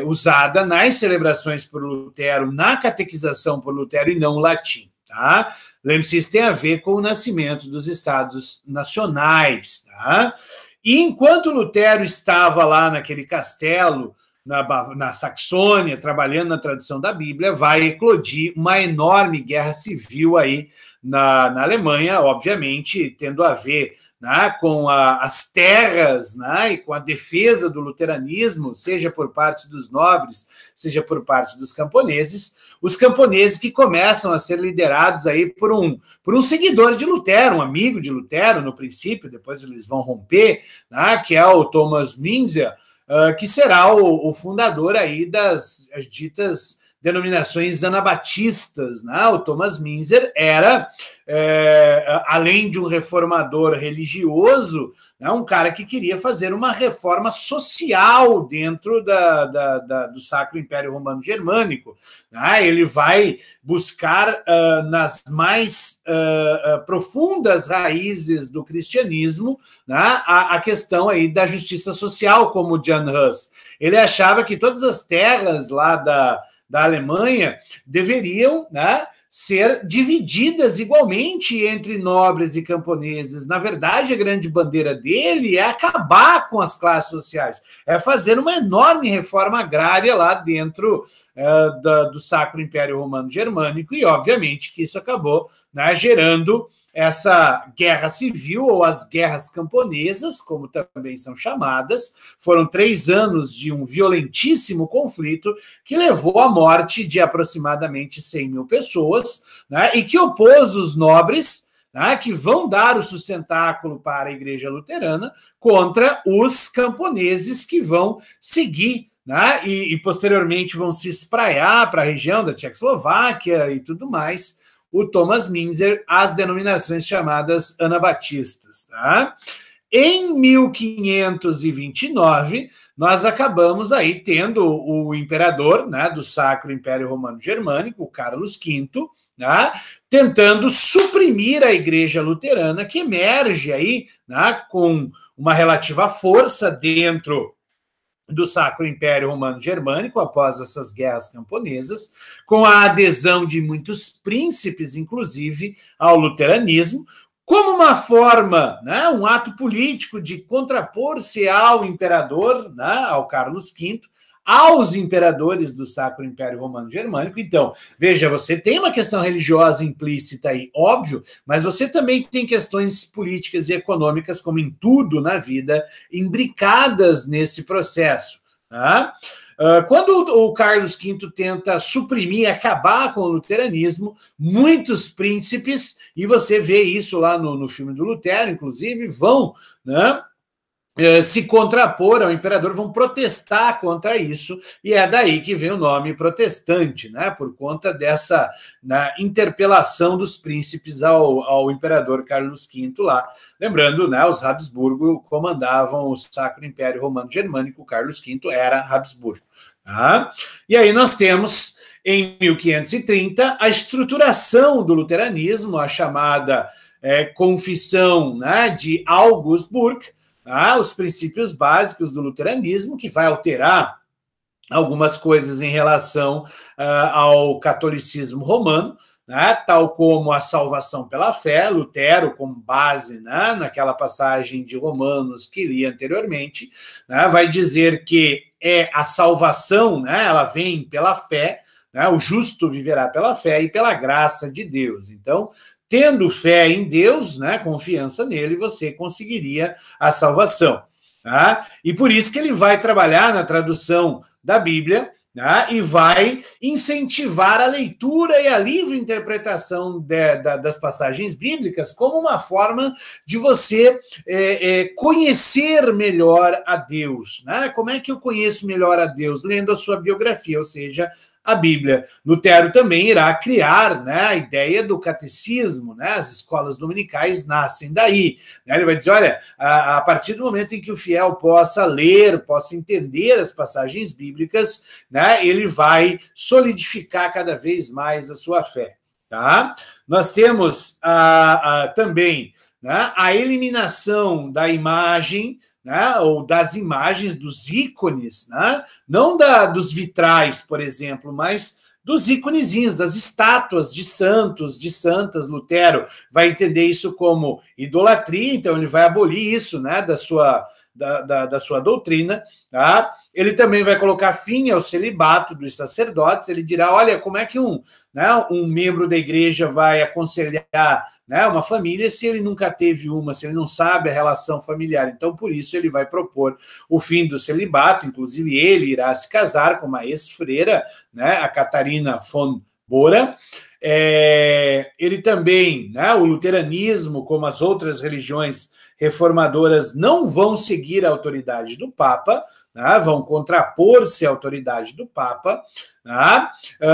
usada nas celebrações por Lutero, na catequização por Lutero e não o latim, tá? Lembre-se, isso tem a ver com o nascimento dos estados nacionais, tá? E enquanto Lutero estava lá naquele castelo, na Saxônia, trabalhando na tradução da Bíblia, vai eclodir uma enorme guerra civil aí na Alemanha, obviamente, tendo a ver, né, com as terras, né, e com a defesa do luteranismo, seja por parte dos nobres, seja por parte dos camponeses, os camponeses que começam a ser liderados aí por um seguidor de Lutero, um amigo de Lutero, no princípio, depois eles vão romper, né, que é o Thomas Müntzer, que será o fundador aí das ditas denominações anabatistas, né? O Thomas Müntzer era, além de um reformador religioso, né, um cara que queria fazer uma reforma social dentro do Sacro Império Romano Germânico, né? Ele vai buscar nas mais profundas raízes do cristianismo, né, a questão aí da justiça social, como Jan Hus. Ele achava que todas as terras lá da Alemanha deveriam, né, ser divididas igualmente entre nobres e camponeses. Na verdade, a grande bandeira dele é acabar com as classes sociais, é fazer uma enorme reforma agrária lá dentro do Sacro Império Romano Germânico, e obviamente que isso acabou, né, gerando essa guerra civil, ou as guerras camponesas, como também são chamadas. Foram 3 anos de um violentíssimo conflito que levou à morte de aproximadamente 100 mil pessoas, né, e que opôs os nobres, né, que vão dar o sustentáculo para a Igreja Luterana, contra os camponeses que vão seguir, né, e posteriormente vão se espraiar para a região da Tchecoslováquia e tudo mais, o Thomas Müntzer, as denominações chamadas anabatistas. Tá? Em 1529, nós acabamos aí tendo o imperador, né, do Sacro Império Romano Germânico, Carlos V, né, tentando suprimir a Igreja Luterana, que emerge aí, né, com uma relativa força dentro do Sacro Império Romano Germânico, após essas guerras camponesas, com a adesão de muitos príncipes, inclusive, ao luteranismo, como uma forma, né, um ato político de contrapor-se ao imperador, né, ao Carlos V, aos imperadores do Sacro Império Romano Germânico. Então, veja, você tem uma questão religiosa implícita aí, óbvio, mas você também tem questões políticas e econômicas, como em tudo na vida, imbricadas nesse processo. Tá? Quando o Carlos V tenta suprimir, acabar com o luteranismo, muitos príncipes, e você vê isso lá no filme do Lutero, inclusive, vão, né, se contrapor ao imperador, vão protestar contra isso, e é daí que vem o nome protestante, né, por conta dessa interpelação dos príncipes ao imperador Carlos V lá. Lembrando, né, os Habsburgo comandavam o Sacro Império Romano Germânico, Carlos V era Habsburgo. Tá? E aí nós temos, em 1530, a estruturação do luteranismo, a chamada Confissão, né, de Augsburg, os princípios básicos do luteranismo, que vai alterar algumas coisas em relação ao catolicismo romano, né, tal como a salvação pela fé, Lutero como base, né, naquela passagem de Romanos que li anteriormente, né, vai dizer que a salvação, né, ela vem pela fé, né, o justo viverá pela fé e pela graça de Deus. Então, tendo fé em Deus, né, confiança nele, você conseguiria a salvação. Tá? E por isso que ele vai trabalhar na tradução da Bíblia, tá? E vai incentivar a leitura e a livre interpretação das passagens bíblicas como uma forma de você conhecer melhor a Deus. Né? Como é que eu conheço melhor a Deus? Lendo a sua biografia, ou seja, a Bíblia. Lutero também irá criar, né, a ideia do catecismo, né, as escolas dominicais nascem daí. Né, ele vai dizer, olha, a partir do momento em que o fiel possa ler, possa entender as passagens bíblicas, né, ele vai solidificar cada vez mais a sua fé. Tá? Nós temos também, né, a eliminação da imagem, né, ou das imagens, dos ícones, né, não dos vitrais, por exemplo, mas dos íconezinhos, das estátuas de santos, de santas. Lutero vai entender isso como idolatria, então ele vai abolir isso, né, da sua doutrina. Tá? Ele também vai colocar fim ao celibato dos sacerdotes. Ele dirá, olha, como é que um membro da igreja vai aconselhar, né, uma família se ele nunca teve uma, se ele não sabe a relação familiar. Então, por isso, ele vai propor o fim do celibato. Inclusive, ele irá se casar com uma ex-freira, né, a Catarina von Bora. Ele também, né, o luteranismo, como as outras religiões reformadoras, não vão seguir a autoridade do Papa, né, vão contrapor-se à autoridade do Papa. Né?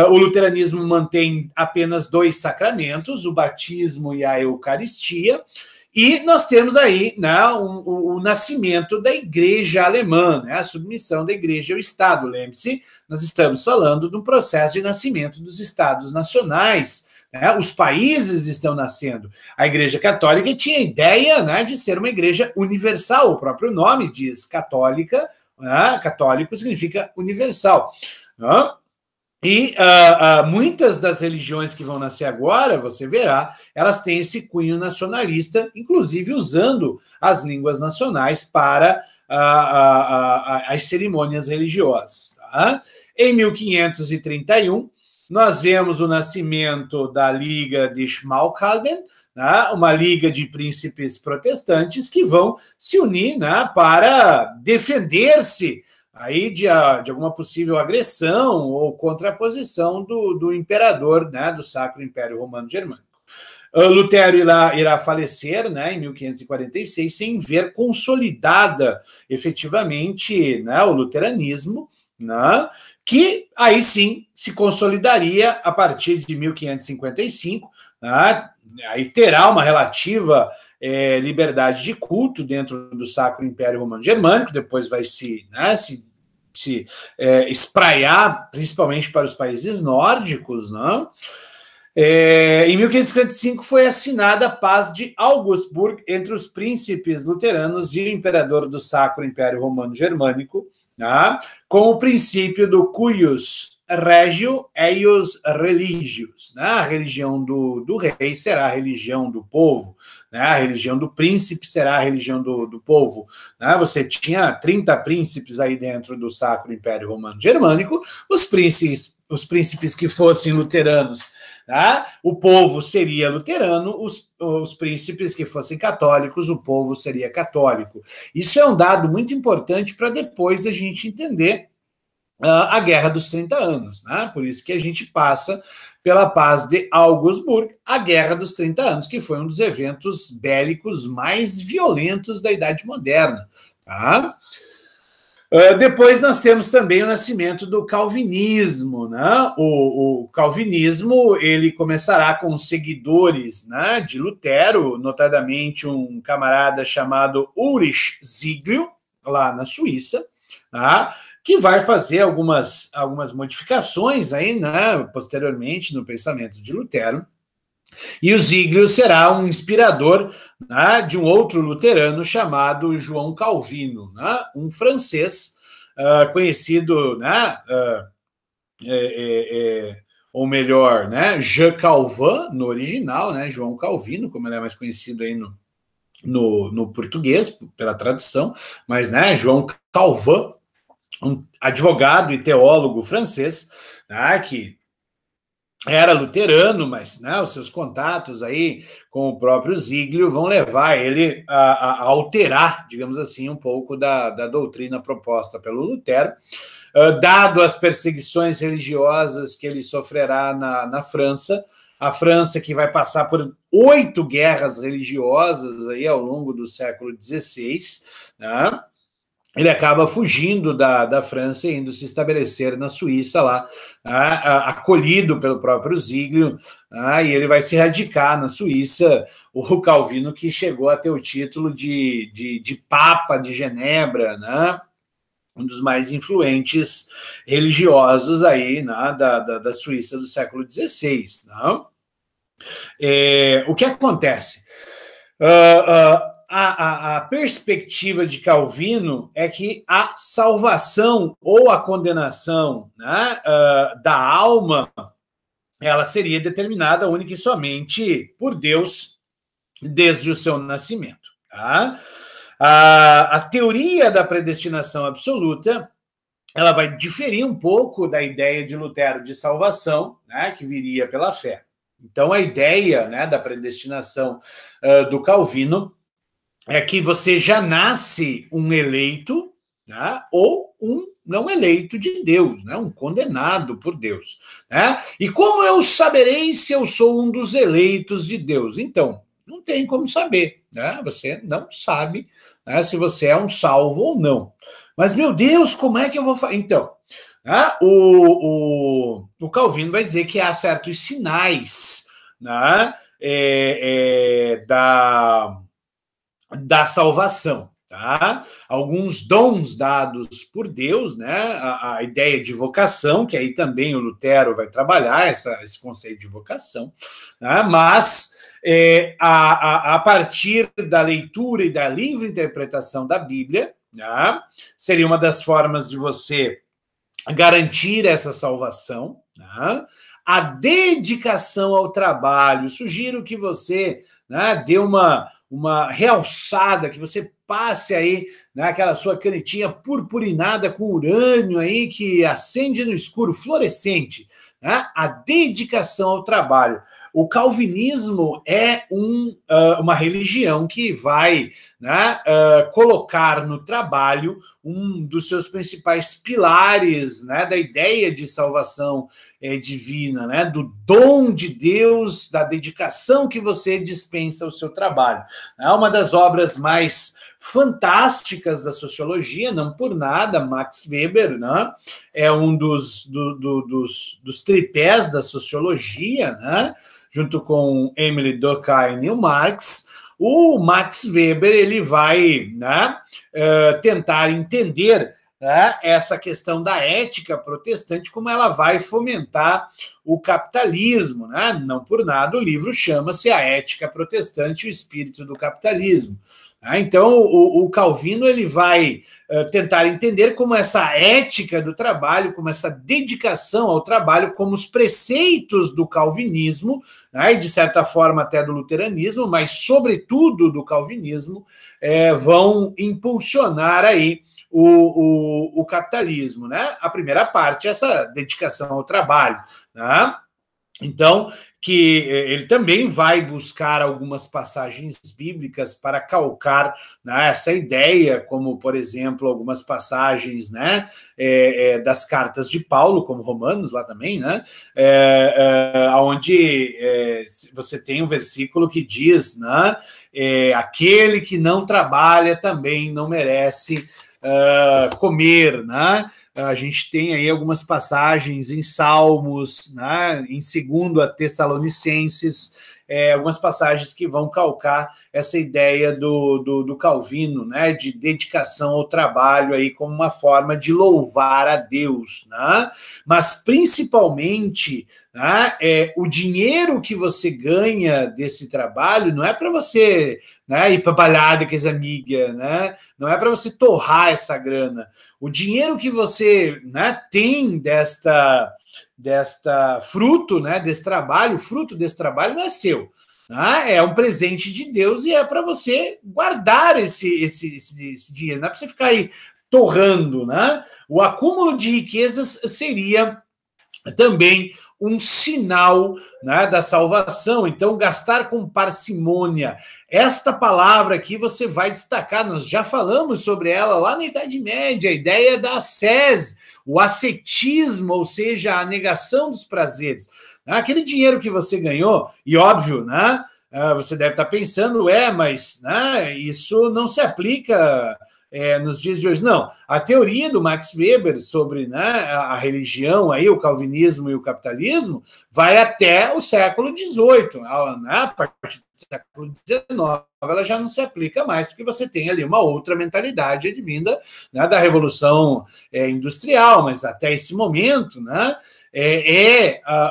O luteranismo mantém apenas 2 sacramentos, o batismo e a Eucaristia, e nós temos aí, né, o nascimento da igreja alemã, né, a submissão da igreja ao Estado. Lembre-se, nós estamos falando de um processo de nascimento dos Estados nacionais. Os países estão nascendo. A Igreja Católica tinha a ideia, né, de ser uma igreja universal. O próprio nome diz católica, né? Católico significa universal. Né? E muitas das religiões que vão nascer agora, você verá, elas têm esse cunho nacionalista, inclusive usando as línguas nacionais para as cerimônias religiosas. Tá? Em 1531, nós vemos o nascimento da Liga de Schmalkalden, né, uma liga de príncipes protestantes que vão se unir, né, para defender-se aí de alguma possível agressão ou contraposição do imperador, né, do Sacro Império Romano Germânico. Lutero irá falecer, né, em 1546, sem ver consolidada efetivamente, né, o luteranismo, né, que aí sim se consolidaria a partir de 1555, né, aí terá uma relativa liberdade de culto dentro do Sacro Império Romano Germânico, depois vai se espraiar, principalmente para os países nórdicos, né? Em 1555 foi assinada a Paz de Augsburg entre os príncipes luteranos e o imperador do Sacro Império Romano Germânico, né, com o princípio do cuius regio eius religios. Né? A religião do rei será a religião do povo, né? A religião do príncipe será a religião do povo. Né? Você tinha 30 príncipes aí dentro do Sacro Império Romano Germânico, os príncipes que fossem luteranos, tá? O povo seria luterano, os príncipes que fossem católicos, o povo seria católico. Isso é um dado muito importante para depois a gente entender a Guerra dos 30 Anos. Né? Por isso que a gente passa pela Paz de Augsburg, a Guerra dos 30 Anos, que foi um dos eventos bélicos mais violentos da Idade Moderna. Tá? Depois nós temos também o nascimento do calvinismo, né? O calvinismo ele começará com os seguidores, né, de Lutero, notadamente um camarada chamado Ulrich Zwinglio, lá na Suíça, tá? Que vai fazer algumas modificações aí, né, posteriormente no pensamento de Lutero. E o Zwinglio será um inspirador, né, de um outro luterano chamado João Calvino, né, um francês conhecido, né, ou melhor, né, Jean Calvin no original, né, João Calvino, como ele é mais conhecido aí no português, pela tradução, mas, né, João Calvin, um advogado e teólogo francês, né, que era luterano, mas, né, os seus contatos aí com o próprio Zwinglio vão levar ele a alterar, digamos assim, um pouco da doutrina proposta pelo Lutero, dado as perseguições religiosas que ele sofrerá na França, a França que vai passar por 8 guerras religiosas aí ao longo do século XVI, né? Ele acaba fugindo da França e indo se estabelecer na Suíça lá, acolhido pelo próprio Zwinglio, e ele vai se radicar na Suíça, o Calvino que chegou a ter o título de Papa de Genebra, né? Um dos mais influentes religiosos aí, né, da Suíça do século XVI. Né? O que acontece? A perspectiva de Calvino é que a salvação ou a condenação, né, da alma, ela seria determinada única e somente por Deus desde o seu nascimento. Tá? A teoria da predestinação absoluta, ela vai diferir um pouco da ideia de Lutero de salvação, né, que viria pela fé. Então, a ideia, né, da predestinação do Calvino é que você já nasce um eleito, né, ou um não eleito de Deus, né, um condenado por Deus. Né? E como eu saberei se eu sou um dos eleitos de Deus? Então, não tem como saber. Né? Você não sabe, né, se você é um salvo ou não. Mas, meu Deus, como é que eu vou fazer? Então, né, o Calvino vai dizer que há certos sinais, né, da salvação. Tá? Alguns dons dados por Deus, né? A ideia de vocação, que aí também o Lutero vai trabalhar esse conceito de vocação, né? Mas a partir da leitura e da livre interpretação da Bíblia, né? Seria uma das formas de você garantir essa salvação, né? A dedicação ao trabalho. Sugiro que você, né, dê uma realçada, que você passe aí, né, aquela sua canetinha purpurinada com urânio aí, que acende no escuro, fluorescente, né? A dedicação ao trabalho. O calvinismo é uma religião que vai, né, colocar no trabalho um dos seus principais pilares, né, da ideia de salvação divina, né, do dom de Deus, da dedicação que você dispensa ao seu trabalho. É uma das obras mais fantásticas da sociologia, não por nada, Max Weber, né, é um dos tripés da sociologia, né, junto com Emile Durkheim e o Marx. O Max Weber ele vai, né, tentar entender, né, essa questão da ética protestante, como ela vai fomentar o capitalismo. Né? Não por nada o livro chama-se A Ética Protestante e o Espírito do Capitalismo. Então, o Calvino ele vai tentar entender como essa ética do trabalho, como essa dedicação ao trabalho, como os preceitos do calvinismo, né, e de certa forma até do luteranismo, mas sobretudo do calvinismo, vão impulsionar aí o capitalismo. Né? A primeira parte é essa dedicação ao trabalho. Né? Então, que ele também vai buscar algumas passagens bíblicas para calcar, né, essa ideia, como, por exemplo, algumas passagens, né, das cartas de Paulo, como Romanos lá também, né, onde você tem um versículo que diz, né, aquele que não trabalha também não merece comer, né? A gente tem aí algumas passagens em Salmos, né, em 2 Tessalonicenses, algumas passagens que vão calcar essa ideia do Calvino, né, de dedicação ao trabalho aí como uma forma de louvar a Deus, né? Mas principalmente, né, o dinheiro que você ganha desse trabalho não é para você, né, ir para balada com as amigas, né? Não é para você torrar essa grana. O dinheiro que você, né, tem desta fruto, né, desse trabalho, o fruto desse trabalho não é seu. Né? É um presente de Deus e é para você guardar esse dinheiro. Não é para você ficar aí torrando. Né? O acúmulo de riquezas seria também um sinal, né, da salvação. Então, gastar com parcimônia. Esta palavra aqui você vai destacar, nós já falamos sobre ela lá na Idade Média, a ideia da ascese, o ascetismo, ou seja, a negação dos prazeres. Aquele dinheiro que você ganhou, e óbvio, né, você deve estar pensando, mas, né, isso não se aplica nos dias de hoje. Não, a teoria do Max Weber sobre, né, a religião, aí, o calvinismo e o capitalismo, vai até o século XVIII. Né, a partir do século XIX, ela já não se aplica mais, porque você tem ali uma outra mentalidade advinda, né, da Revolução Industrial, mas até esse momento, né,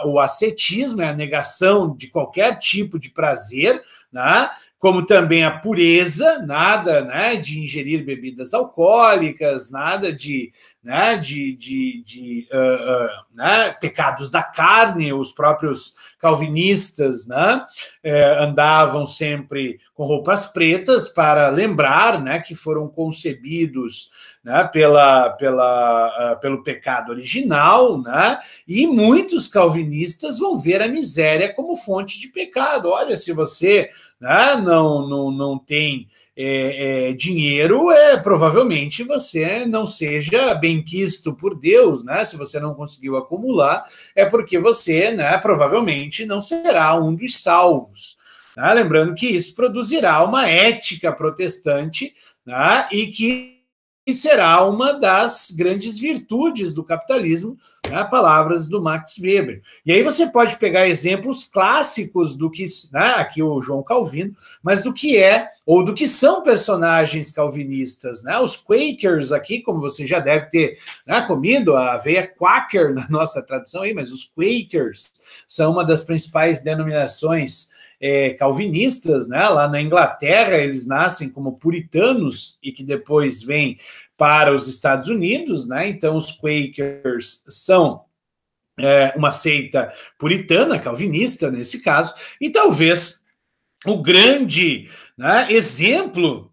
o ascetismo, é a negação de qualquer tipo de prazer, né, como também a pureza, nada, né, de ingerir bebidas alcoólicas, nada de, né, né, pecados da carne. Os próprios calvinistas, né, andavam sempre com roupas pretas para lembrar, né, que foram concebidos, né, pelo pecado original, né, e muitos calvinistas vão ver a miséria como fonte de pecado. Olha, se você, né, não tem dinheiro, provavelmente você não seja benquisto por Deus, né? Se você não conseguiu acumular, é porque você, né, provavelmente não será um dos salvos. Né? Lembrando que isso produzirá uma ética protestante, né, e que será uma das grandes virtudes do capitalismo, né, palavras do Max Weber. E aí você pode pegar exemplos clássicos do que, né, aqui o João Calvino, mas do que ou do que são personagens calvinistas, né? Os Quakers aqui, como você já deve ter, né, comido, a aveia Quaker na nossa tradução aí, mas os Quakers são uma das principais denominações calvinistas, né? Lá na Inglaterra eles nascem como puritanos e que depois vêm para os Estados Unidos, né? Então os Quakers são uma seita puritana, calvinista nesse caso, e talvez o grande, né, exemplo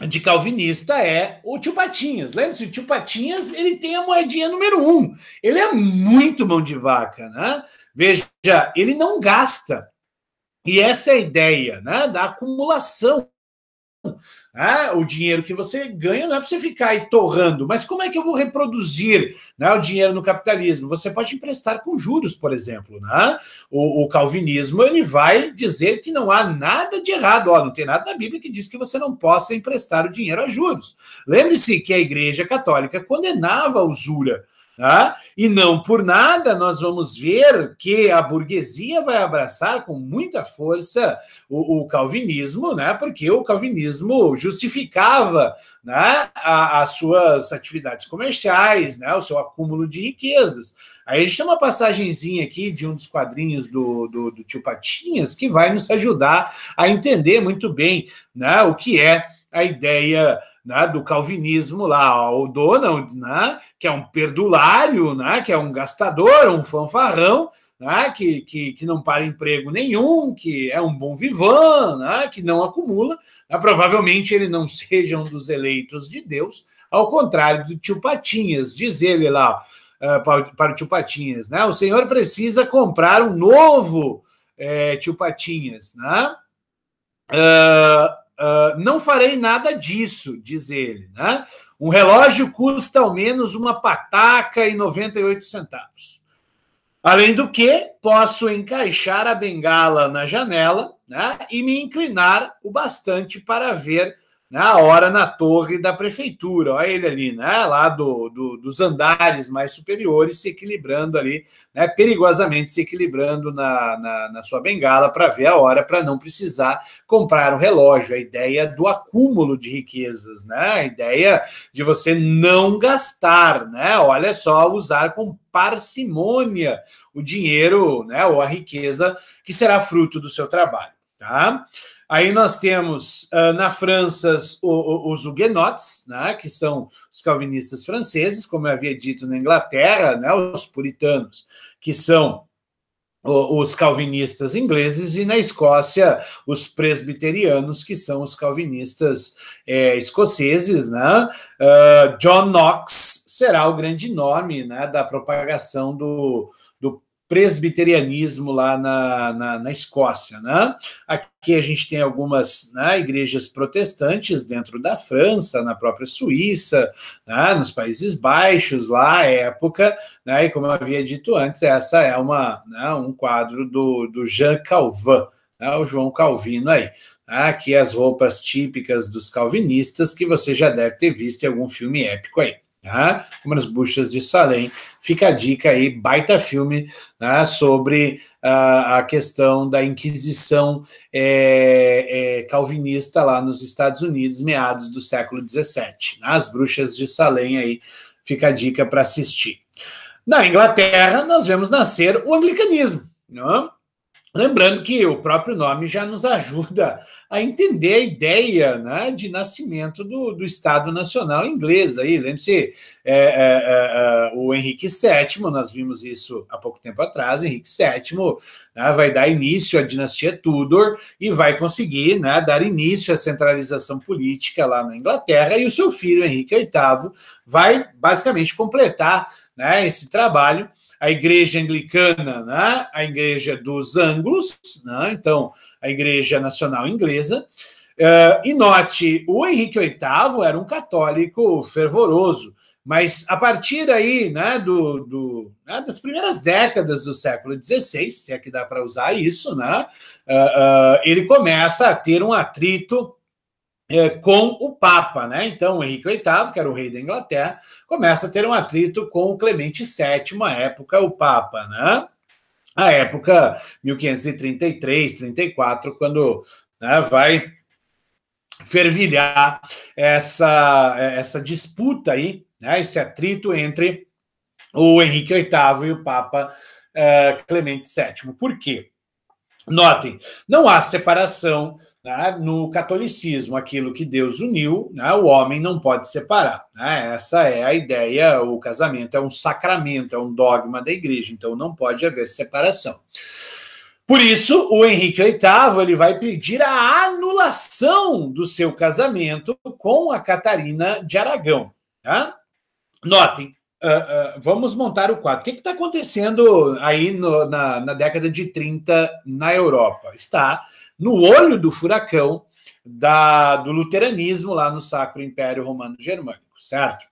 de calvinista é o Tio Patinhas. Lembra-se, o Tio Patinhas, ele tem a moedinha número 1. Ele é muito mão de vaca, né? Veja, ele não gasta. E essa é a ideia, né, da acumulação. O dinheiro que você ganha não é para você ficar aí torrando, mas como é que eu vou reproduzir, né, o dinheiro no capitalismo? Você pode emprestar com juros, por exemplo. Né? O calvinismo ele vai dizer que não há nada de errado, não tem nada na Bíblia que diz que você não possa emprestar o dinheiro a juros. Lembre-se que a Igreja Católica condenava a usura. Tá? E não por nada nós vamos ver que a burguesia vai abraçar com muita força o calvinismo, né? Porque o calvinismo justificava, né, as suas atividades comerciais, né, o seu acúmulo de riquezas. Aí a gente tem uma passagenzinha aqui de um dos quadrinhos do Tio Patinhas que vai nos ajudar a entender muito bem, né, o que é a ideia, né, do calvinismo lá, o Donald, né, que é um perdulário, né, que é um gastador, um fanfarrão, né, que não para emprego nenhum, que é um bom vivan, né, que não acumula, né, provavelmente ele não seja um dos eleitos de Deus, ao contrário do Tio Patinhas, diz ele lá, para o tio Patinhas, né? O senhor precisa comprar um novo tio Patinhas, né? Não farei nada disso, diz ele, né? Um relógio custa ao menos uma pataca e 98 centavos. Além do que, posso encaixar a bengala na janela, né, e me inclinar o bastante para ver, né, a hora na torre da prefeitura. Olha ele ali, né, lá dos andares mais superiores, se equilibrando ali, né, perigosamente se equilibrando na sua bengala para ver a hora, para não precisar comprar um relógio. A ideia do acúmulo de riquezas, né, a ideia de você não gastar, né, olha só, usar com parcimônia o dinheiro, né, ou a riqueza que será fruto do seu trabalho, tá? Aí nós temos na França os huguenotes, né, que são os calvinistas franceses, como eu havia dito na Inglaterra, né, os puritanos, que são os calvinistas ingleses, e na Escócia os presbiterianos, que são os calvinistas escoceses, né? John Knox será o grande nome, né, da propagação do presbiterianismo lá na Escócia, né? Aqui a gente tem algumas, né, igrejas protestantes dentro da França, na própria Suíça, né, nos Países Baixos, lá à época, né, e como eu havia dito antes, essa é um quadro do Jean Calvin, né, o João Calvino aí. Aqui as roupas típicas dos calvinistas, que você já deve ter visto em algum filme épico aí. Tá? Como as Buxas de Salem, fica a dica aí, baita filme, né, sobre a questão da Inquisição calvinista lá nos Estados Unidos, meados do século XVII. As Bruxas de Salem aí, fica a dica para assistir. Na Inglaterra, nós vemos nascer o anglicanismo, não? Lembrando que o próprio nome já nos ajuda a entender a ideia, né, de nascimento do Estado Nacional inglês. Lembre-se, o Henrique VII, nós vimos isso há pouco tempo atrás, Henrique VII, né, vai dar início à dinastia Tudor e vai conseguir, né, dar início à centralização política lá na Inglaterra, e o seu filho, Henrique VIII, vai basicamente completar, né, esse trabalho. A igreja anglicana, né, a igreja dos ângulos, né, então a igreja nacional inglesa. E note, o Henrique VIII era um católico fervoroso, mas a partir aí, né, das primeiras décadas do século XVI, se é que dá para usar isso, né, ele começa a ter um atrito com o Papa, né? Então, o Henrique VIII, que era o rei da Inglaterra, começa a ter um atrito com o Clemente VII, à época, o Papa, né? A época 1533, 34, quando, né, vai fervilhar essa disputa aí, né, esse atrito entre o Henrique VIII e o Papa Clemente VII. Por quê? Notem, não há separação, né, no catolicismo. Aquilo que Deus uniu, né, o homem não pode separar, né? Essa é a ideia. O casamento é um sacramento, é um dogma da igreja, então não pode haver separação. Por isso, o Henrique VIII ele vai pedir a anulação do seu casamento com a Catarina de Aragão. Tá? Notem, vamos montar o quadro. O que está acontecendo aí na década de 30 na Europa? Está no olho do furacão do luteranismo lá no Sacro Império Romano Germânico, certo?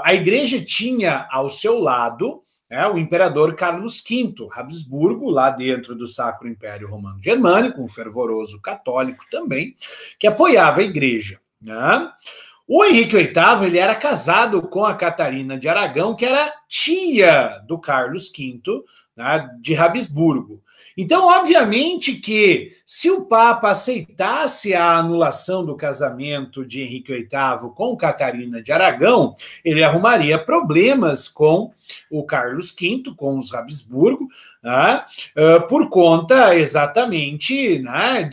A igreja tinha ao seu lado, né, o imperador Carlos V, Habsburgo, lá dentro do Sacro Império Romano Germânico, um fervoroso católico também, que apoiava a igreja, né? O Henrique VIII ele era casado com a Catarina de Aragão, que era tia do Carlos V, né, de Habsburgo. Então, obviamente que se o Papa aceitasse a anulação do casamento de Henrique VIII com Catarina de Aragão, ele arrumaria problemas com o Carlos V, com os Habsburgo, né, por conta exatamente, né,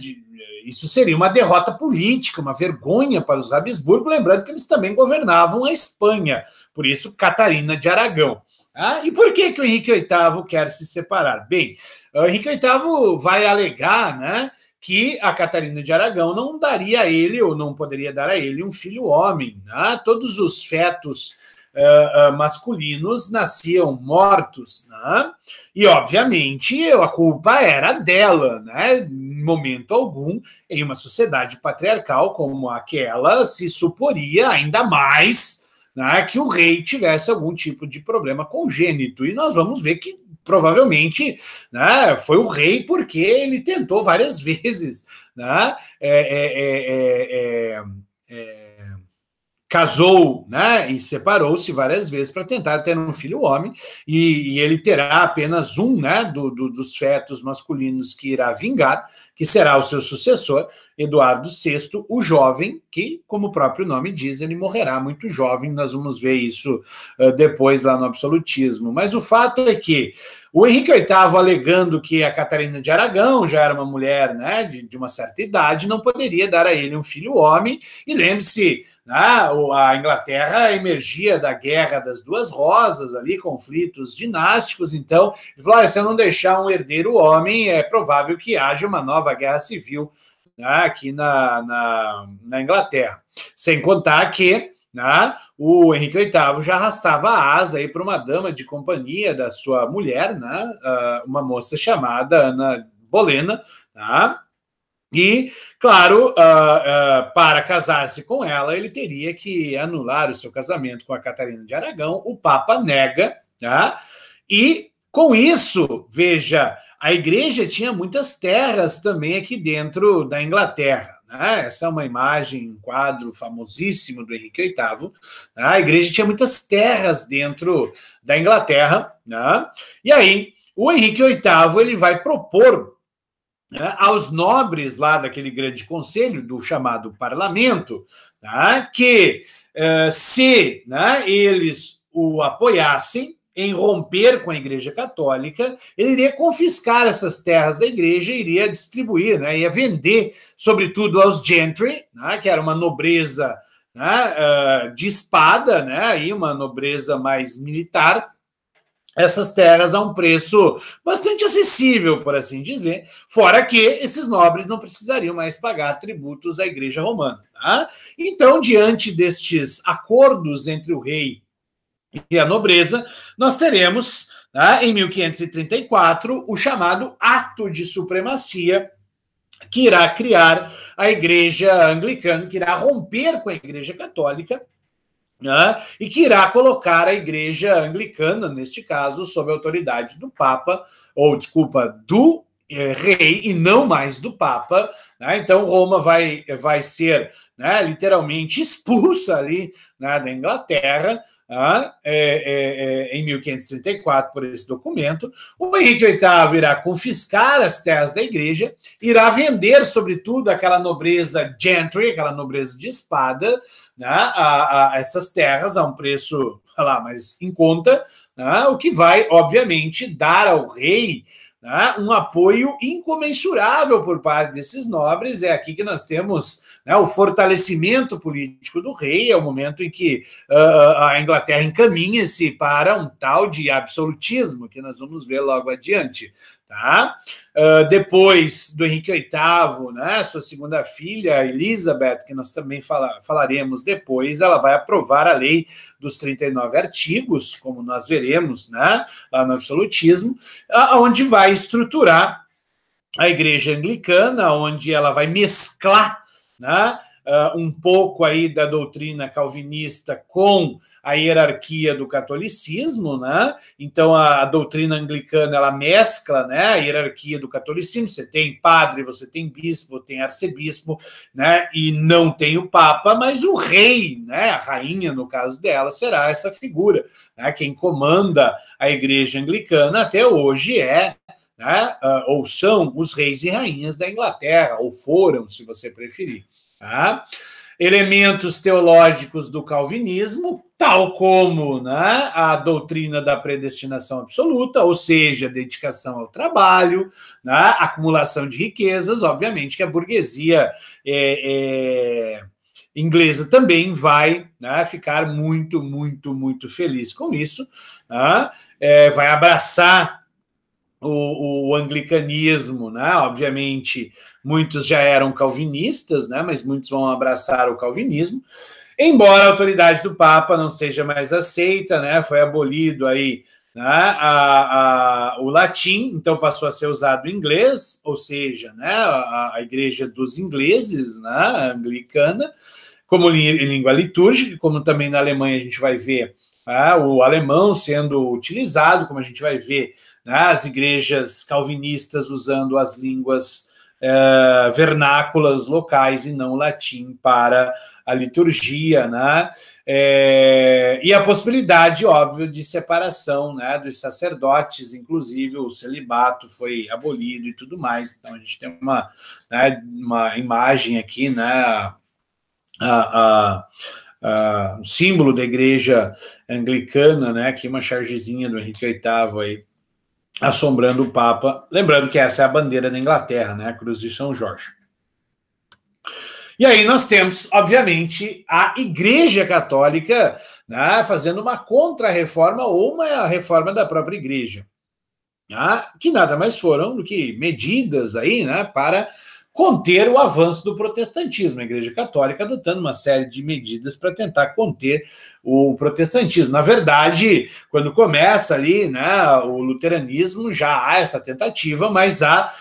isso seria uma derrota política, uma vergonha para os Habsburgo, lembrando que eles também governavam a Espanha, por isso Catarina de Aragão. E por que o Henrique VIII quer se separar? Bem, o Henrique VIII vai alegar, né, que a Catarina de Aragão não daria a ele, ou não poderia dar a ele, um filho homem. Né? Todos os fetos masculinos nasciam mortos, né? E, obviamente, a culpa era dela, né? Em momento algum, em uma sociedade patriarcal como aquela, se suporia ainda mais, né, que o rei tivesse algum tipo de problema congênito. E nós vamos ver que provavelmente, né, foi o rei porque ele tentou várias vezes, né, casou, né, e separou-se várias vezes para tentar ter um filho homem, e ele terá apenas um, né, dos fetos masculinos que irá vingar, que será o seu sucessor, Eduardo VI, o jovem, que, como o próprio nome diz, ele morrerá muito jovem. Nós vamos ver isso depois lá no absolutismo. Mas o fato é que o Henrique VIII, alegando que a Catarina de Aragão já era uma mulher, né, de uma certa idade, não poderia dar a ele um filho homem. E lembre-se, né, a Inglaterra emergia da Guerra das Duas Rosas, ali, conflitos dinásticos. Então, ele falou: se eu não deixar um herdeiro homem, é provável que haja uma nova guerra civil, né, aqui na Inglaterra. Sem contar que, né, o Henrique VIII já arrastava a asa para uma dama de companhia da sua mulher, né, uma moça chamada Ana Bolena, né, e, claro, para casar-se com ela, ele teria que anular o seu casamento com a Catarina de Aragão. O Papa nega, tá? E, com isso, veja, a igreja tinha muitas terras também aqui dentro da Inglaterra, né? Essa é uma imagem, um quadro famosíssimo do Henrique VIII. Né? A igreja tinha muitas terras dentro da Inglaterra, né? E aí, o Henrique VIII ele vai propor, né, aos nobres lá daquele grande conselho, do chamado parlamento, né, que se, né, eles o apoiassem em romper com a Igreja Católica, ele iria confiscar essas terras da igreja e iria distribuir, né, ia vender, sobretudo aos gentry, né, que era uma nobreza, né, de espada, né, aí uma nobreza mais militar, essas terras a um preço bastante acessível, por assim dizer, fora que esses nobres não precisariam mais pagar tributos à Igreja Romana. Tá? Então, diante destes acordos entre o rei e a nobreza, nós teremos, tá, em 1534, o chamado Ato de Supremacia, que irá criar a Igreja Anglicana, que irá romper com a Igreja Católica, né, e que irá colocar a Igreja Anglicana, neste caso, sob a autoridade do Papa, ou, desculpa, do rei, e não mais do Papa. Né? Então, Roma vai ser, né, literalmente expulsa ali, né, da Inglaterra, em 1534, por esse documento. O Henrique VIII irá confiscar as terras da igreja, irá vender, sobretudo, aquela nobreza gentry, aquela nobreza de espada, né, essas terras a um preço, lá, mais em conta, né, o que vai, obviamente, dar ao rei, né, um apoio incomensurável por parte desses nobres. É aqui que nós temos, né, o fortalecimento político do rei. É o momento em que a Inglaterra encaminha-se para um tal de absolutismo, que nós vamos ver logo adiante. Tá? Depois do Henrique VIII, né, sua segunda filha, Elizabeth, que nós também falaremos depois, ela vai aprovar a lei dos 39 artigos, como nós veremos, né, lá no absolutismo, onde vai estruturar a igreja anglicana, onde ela vai mesclar, né, um pouco aí da doutrina calvinista com a hierarquia do catolicismo, né? Então a doutrina anglicana ela mescla, né, a hierarquia do catolicismo. Você tem padre, você tem bispo, tem arcebispo, né, e não tem o papa, mas o rei, né, a rainha no caso dela será essa figura, né? Quem comanda a igreja anglicana até hoje né, ou são os reis e rainhas da Inglaterra, ou foram, se você preferir. Tá? Elementos teológicos do calvinismo, tal como, né, a doutrina da predestinação absoluta, ou seja, dedicação ao trabalho, né, acumulação de riquezas. Obviamente que a burguesia inglesa também vai, né, ficar muito, muito, muito feliz com isso, né, vai abraçar o anglicanismo, né? Obviamente, muitos já eram calvinistas, né? Mas muitos vão abraçar o calvinismo. Embora a autoridade do Papa não seja mais aceita, né, foi abolido aí, né, o latim, então passou a ser usado o inglês, ou seja, né, a igreja dos ingleses, né, anglicana, como língua litúrgica, como também na Alemanha a gente vai ver o alemão sendo utilizado, como a gente vai ver as igrejas calvinistas usando as línguas vernáculas locais e não latim para a liturgia, né? E a possibilidade, óbvio, de separação, né, dos sacerdotes, inclusive o celibato foi abolido e tudo mais. Então a gente tem uma imagem aqui, né, um símbolo da igreja anglicana, né, aqui uma chargezinha do Henrique VIII aí, assombrando o Papa, lembrando que essa é a bandeira da Inglaterra, né, a Cruz de São Jorge. E aí nós temos, obviamente, a Igreja Católica, né, fazendo uma contra-reforma ou uma reforma da própria Igreja, né, que nada mais foram do que medidas aí, né, para conter o avanço do protestantismo. A Igreja Católica adotando uma série de medidas para tentar conter o protestantismo. Na verdade, quando começa ali, né, o luteranismo, já há essa tentativa, mas há,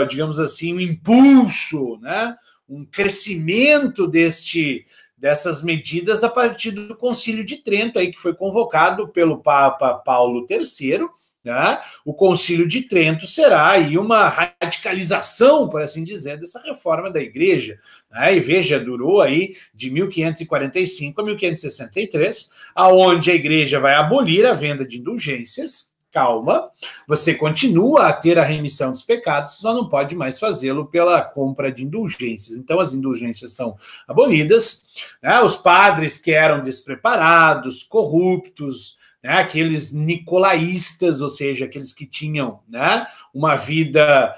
digamos assim, um impulso, né, um crescimento dessas medidas a partir do Concílio de Trento, aí, que foi convocado pelo Papa Paulo III. Né? O Concílio de Trento será aí uma radicalização, por assim dizer, dessa reforma da Igreja. Né? E veja, durou aí de 1545 a 1563, aonde a Igreja vai abolir a venda de indulgências. Calma, você continua a ter a remissão dos pecados, só não pode mais fazê-lo pela compra de indulgências. Então, as indulgências são abolidas, né? Os padres que eram despreparados, corruptos, né? Aqueles nicolaístas, ou seja, aqueles que tinham, né, uma vida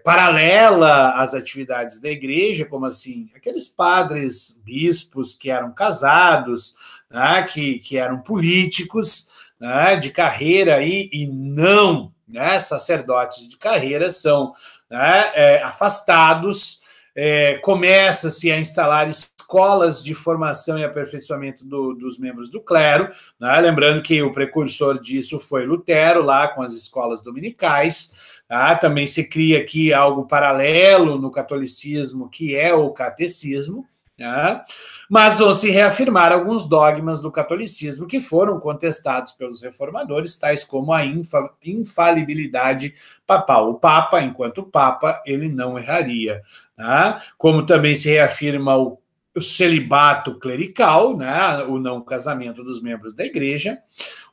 paralela às atividades da igreja, como assim, aqueles padres, bispos que eram casados, né, que eram políticos, né, de carreira aí, e não, né, sacerdotes de carreira, são, né, afastados, começa-se a instalar escolas de formação e aperfeiçoamento dos membros do clero, né, lembrando que o precursor disso foi Lutero, lá com as escolas dominicais. Também se cria aqui algo paralelo no catolicismo, que é o catecismo, né? Mas vão se reafirmar alguns dogmas do catolicismo que foram contestados pelos reformadores, tais como a infalibilidade papal. O Papa, enquanto Papa, ele não erraria. Né? Como também se reafirma o celibato clerical, né? O não casamento dos membros da igreja,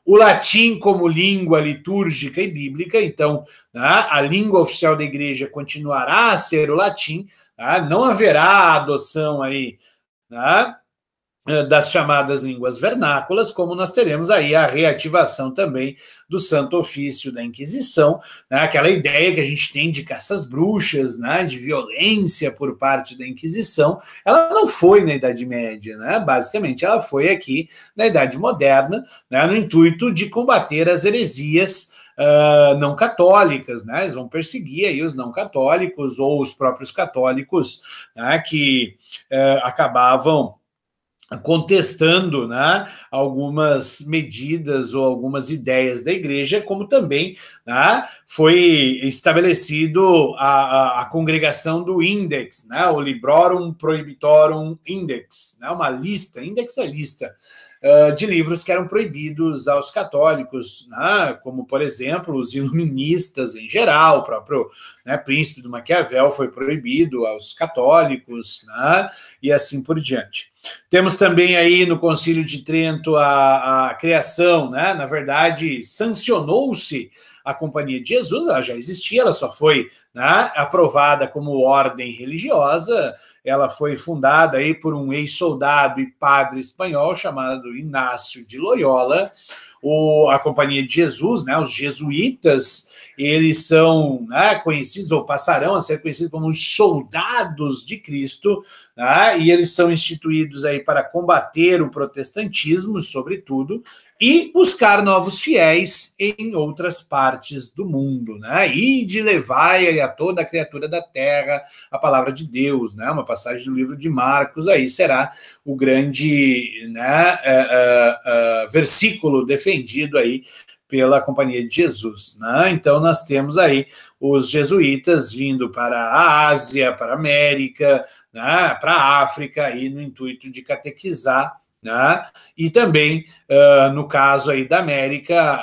o latim como língua litúrgica e bíblica, então, né, a língua oficial da igreja continuará a ser o latim, né, não haverá adoção aí, né, das chamadas línguas vernáculas, como nós teremos aí a reativação também do Santo Ofício da Inquisição, né, aquela ideia que a gente tem de caças bruxas, né, de violência por parte da Inquisição, ela não foi na Idade Média, né, basicamente ela foi aqui na Idade Moderna, né, no intuito de combater as heresias não católicas, né? Eles vão perseguir aí os não católicos ou os próprios católicos, né, que acabavam contestando, né, algumas medidas ou algumas ideias da igreja, como também, né, foi estabelecido a congregação do Index, né, o Librorum Prohibitorum Index, né, uma lista, index é lista, de livros que eram proibidos aos católicos, né, como, por exemplo, os iluministas em geral, o próprio, né, Príncipe do Maquiavel foi proibido aos católicos, né, e assim por diante. Temos também aí no Concílio de Trento a criação, né, na verdade, sancionou-se a Companhia de Jesus, ela já existia, ela só foi, né, aprovada como ordem religiosa. Ela foi fundada aí por um ex-soldado e padre espanhol chamado Inácio de Loyola. A Companhia de Jesus, né, os jesuítas, eles são, né, conhecidos, ou passarão a ser conhecidos como os soldados de Cristo, né? E eles são instituídos aí para combater o protestantismo, sobretudo, e buscar novos fiéis em outras partes do mundo, né? E de levai a toda a criatura da terra a palavra de Deus, né? Uma passagem do livro de Marcos aí será o grande, né, versículo defendido aí pela Companhia de Jesus, né? Então nós temos aí os jesuítas vindo para a Ásia, para a América, né, para a África, aí no intuito de catequizar, né? E também, no caso aí da América,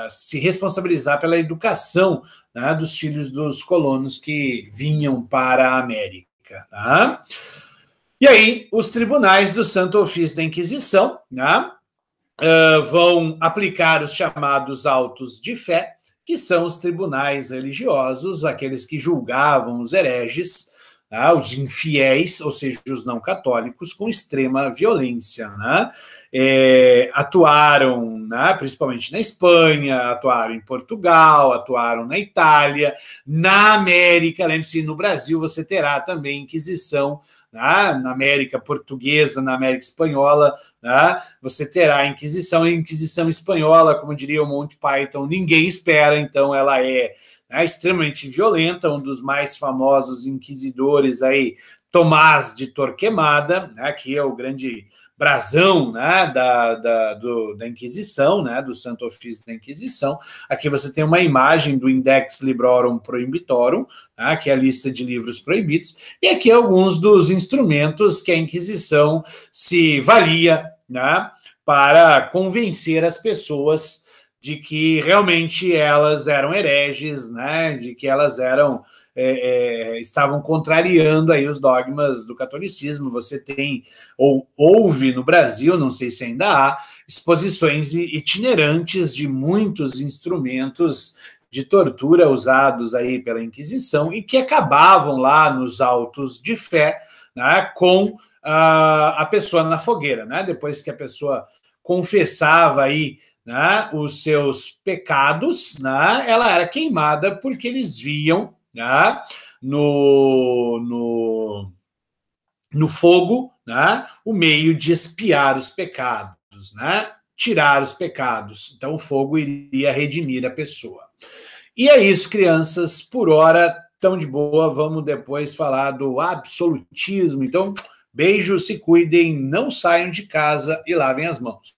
se responsabilizar pela educação, né, dos filhos dos colonos que vinham para a América. Né? E aí, os tribunais do Santo Ofício da Inquisição, né, vão aplicar os chamados autos de fé, que são os tribunais religiosos, aqueles que julgavam os hereges, os infiéis, ou seja, os não católicos, com extrema violência, né? Atuaram, né, principalmente na Espanha, atuaram em Portugal, atuaram na Itália, na América. Lembre-se, no Brasil você terá também Inquisição, né, na América Portuguesa, na América Espanhola, né, você terá a Inquisição Espanhola, como diria o Monty Python, ninguém espera, então ela é, né, extremamente violenta. Um dos mais famosos inquisidores aí, Tomás de Torquemada, né, que é o grande brasão, né, da Inquisição, né, do Santo Ofício da Inquisição. Aqui você tem uma imagem do Index Librorum Prohibitorum, né, que é a lista de livros proibidos, e aqui alguns dos instrumentos que a Inquisição se valia, né, para convencer as pessoas de que realmente elas eram hereges, né, de que elas eram estavam contrariando aí os dogmas do catolicismo. Você tem, ou houve no Brasil, não sei se ainda há, exposições itinerantes de muitos instrumentos de tortura usados aí pela Inquisição e que acabavam lá nos autos de fé, né, com a pessoa na fogueira, né, depois que a pessoa confessava aí, né, os seus pecados, né, ela era queimada porque eles viam, né, no fogo, né, o meio de expiar os pecados, né, tirar os pecados. Então o fogo iria redimir a pessoa. E é isso, crianças, por hora, tão de boa. Vamos depois falar do absolutismo. Então, beijo, se cuidem, não saiam de casa e lavem as mãos.